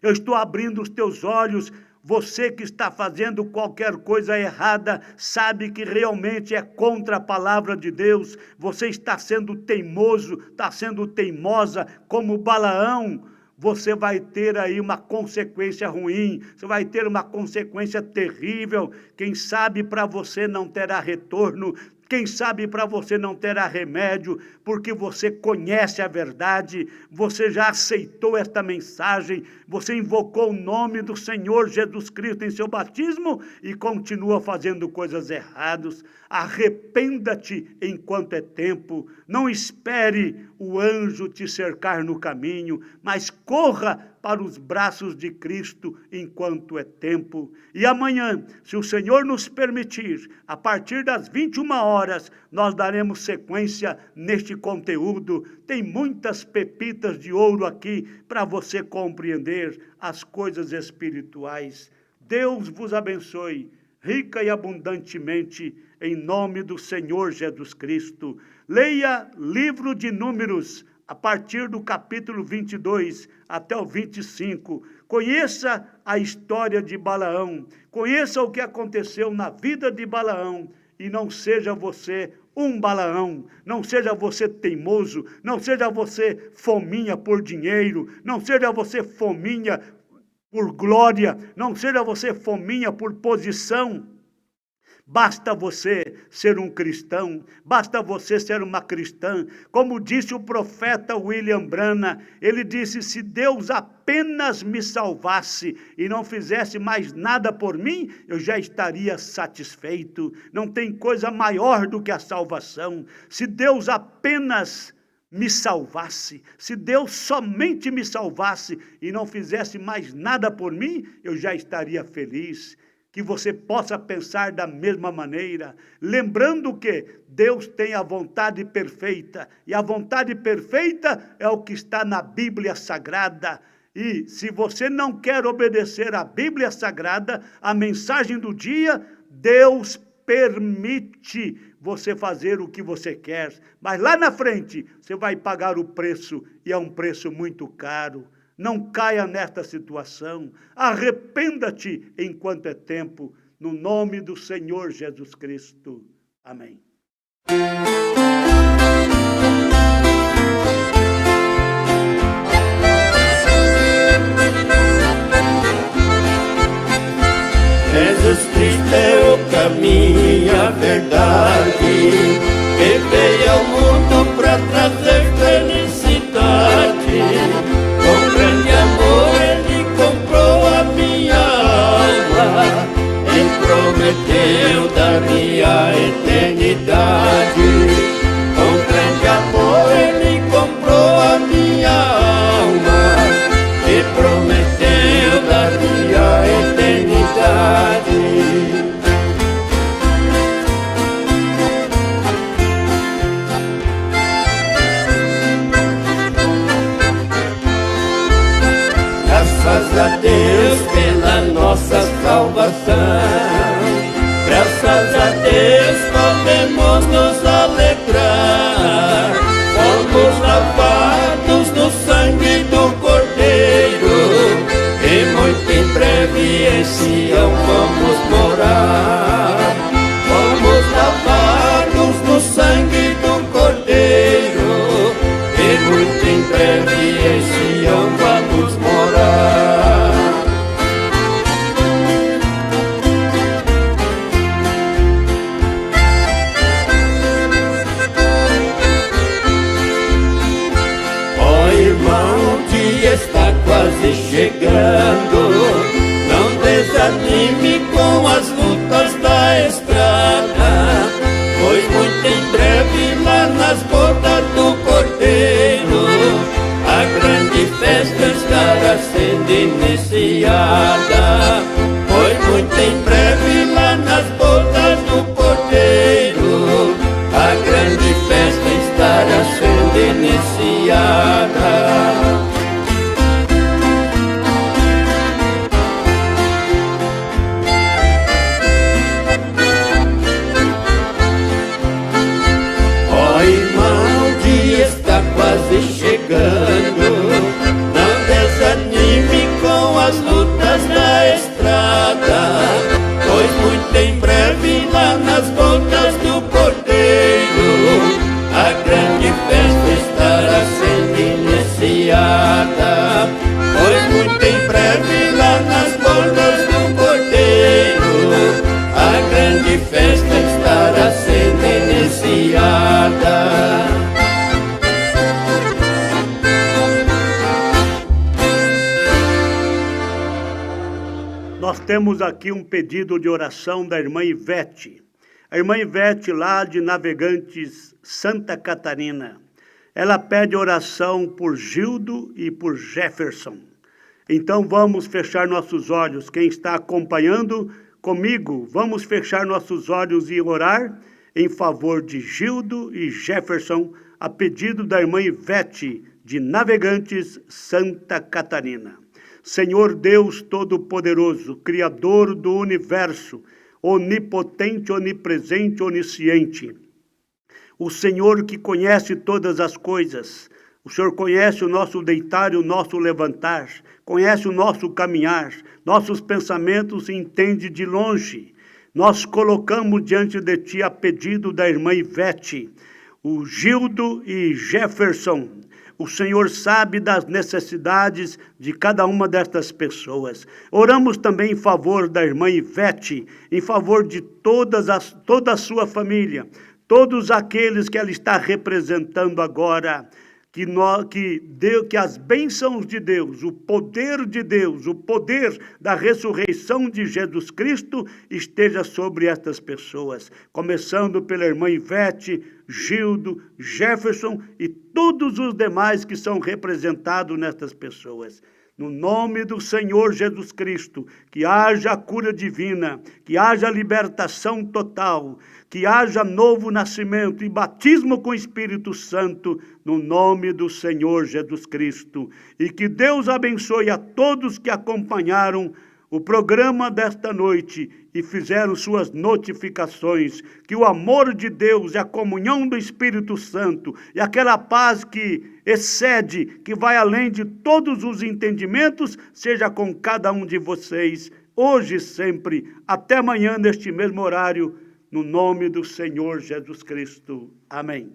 eu estou abrindo os teus olhos. Você que está fazendo qualquer coisa errada, sabe que realmente é contra a palavra de Deus. Você está sendo teimoso, está sendo teimosa, como Balaão. Você vai ter aí uma consequência ruim, você vai ter uma consequência terrível. Quem sabe para você não terá retorno, quem sabe para você não terá remédio, porque você conhece a verdade, você já aceitou esta mensagem, você invocou o nome do Senhor Jesus Cristo em seu batismo e continua fazendo coisas erradas. Arrependa-te enquanto é tempo, não espere o anjo te cercar no caminho, mas corra para os braços de Cristo enquanto é tempo. E amanhã, se o Senhor nos permitir, a partir das 21 horas, nós daremos sequência neste conteúdo. Tem muitas pepitas de ouro aqui para você compreender as coisas espirituais. Deus vos abençoe, rica e abundantemente, em nome do Senhor Jesus Cristo. Leia livro de Números, a partir do capítulo 22 até o 25, conheça a história de Balaão, conheça o que aconteceu na vida de Balaão, e não seja você um Balaão, não seja você teimoso, não seja você fominha por dinheiro, não seja você fominha por glória, não seja você fominha por posição. Basta você ser um cristão, basta você ser uma cristã. Como disse o profeta William Branham, ele disse: se Deus apenas me salvasse e não fizesse mais nada por mim, eu já estaria satisfeito. Não tem coisa maior do que a salvação. Se Deus apenas me salvasse, se Deus somente me salvasse e não fizesse mais nada por mim, eu já estaria feliz. Que você possa pensar da mesma maneira, lembrando que Deus tem a vontade perfeita, e a vontade perfeita é o que está na Bíblia Sagrada. E se você não quer obedecer à Bíblia Sagrada, a mensagem do dia, Deus permite você fazer o que você quer, mas lá na frente você vai pagar o preço, e é um preço muito caro. Não caia nesta situação, arrependa-te enquanto é tempo, no nome do Senhor Jesus Cristo. Amém. Jesus Cristo é o caminho, a verdade, que veio ao mundo para trazer felicidade. Com grande amor ele salvação. Graças a Deus podemos nos alegrar, fomos lavados no sangue do Cordeiro, e muito em breve em Sião vamos morar. Fomos lavados no sangue do Cordeiro, e muito em breve em Sião vamos morar. Ó irmão, o dia está quase chegando, não desanime com as lutas da estrada, pois muito em breve lá nas bodas do Cordeiro a grande festa estará sendo iniciada. Pois muito em breve lá nas bodas do Cordeiro a grande festa estará sendo iniciada. Não desanime com as lutas da estrada, pois muito em breve lá nas bodas do Cordeiro a grande festa estará sendo iniciada. Pois muito em breve lá nas bodas do Cordeiro a grande festa estará sendo iniciada. Nós temos aqui um pedido de oração da irmã Ivete. A irmã Ivete, lá de Navegantes, Santa Catarina. Ela pede oração por Gildo e por Jefferson. Então vamos fechar nossos olhos. Quem está acompanhando comigo, vamos fechar nossos olhos e orar em favor de Gildo e Jefferson, a pedido da irmã Ivete, de Navegantes, Santa Catarina. Senhor Deus Todo-Poderoso, Criador do Universo, onipotente, onipresente, onisciente, o Senhor que conhece todas as coisas, o Senhor conhece o nosso deitar e o nosso levantar, conhece o nosso caminhar, nossos pensamentos e entende de longe. Nós colocamos diante de Ti a pedido da irmã Ivete, o Gildo e Jefferson. O Senhor sabe das necessidades de cada uma destas pessoas. Oramos também em favor da irmã Ivete, em favor de toda a sua família, todos aqueles que ela está representando agora. Que as bênçãos de Deus, o poder de Deus, o poder da ressurreição de Jesus Cristo esteja sobre estas pessoas, começando pela irmã Ivete, Gildo, Jefferson e todos os demais que são representados nestas pessoas. No nome do Senhor Jesus Cristo, que haja cura divina, que haja libertação total, que haja novo nascimento e batismo com o Espírito Santo, no nome do Senhor Jesus Cristo. E que Deus abençoe a todos que acompanharam o programa desta noite e fizeram suas notificações, que o amor de Deus e a comunhão do Espírito Santo e aquela paz que excede, que vai além de todos os entendimentos, seja com cada um de vocês, hoje e sempre, até amanhã neste mesmo horário, no nome do Senhor Jesus Cristo. Amém.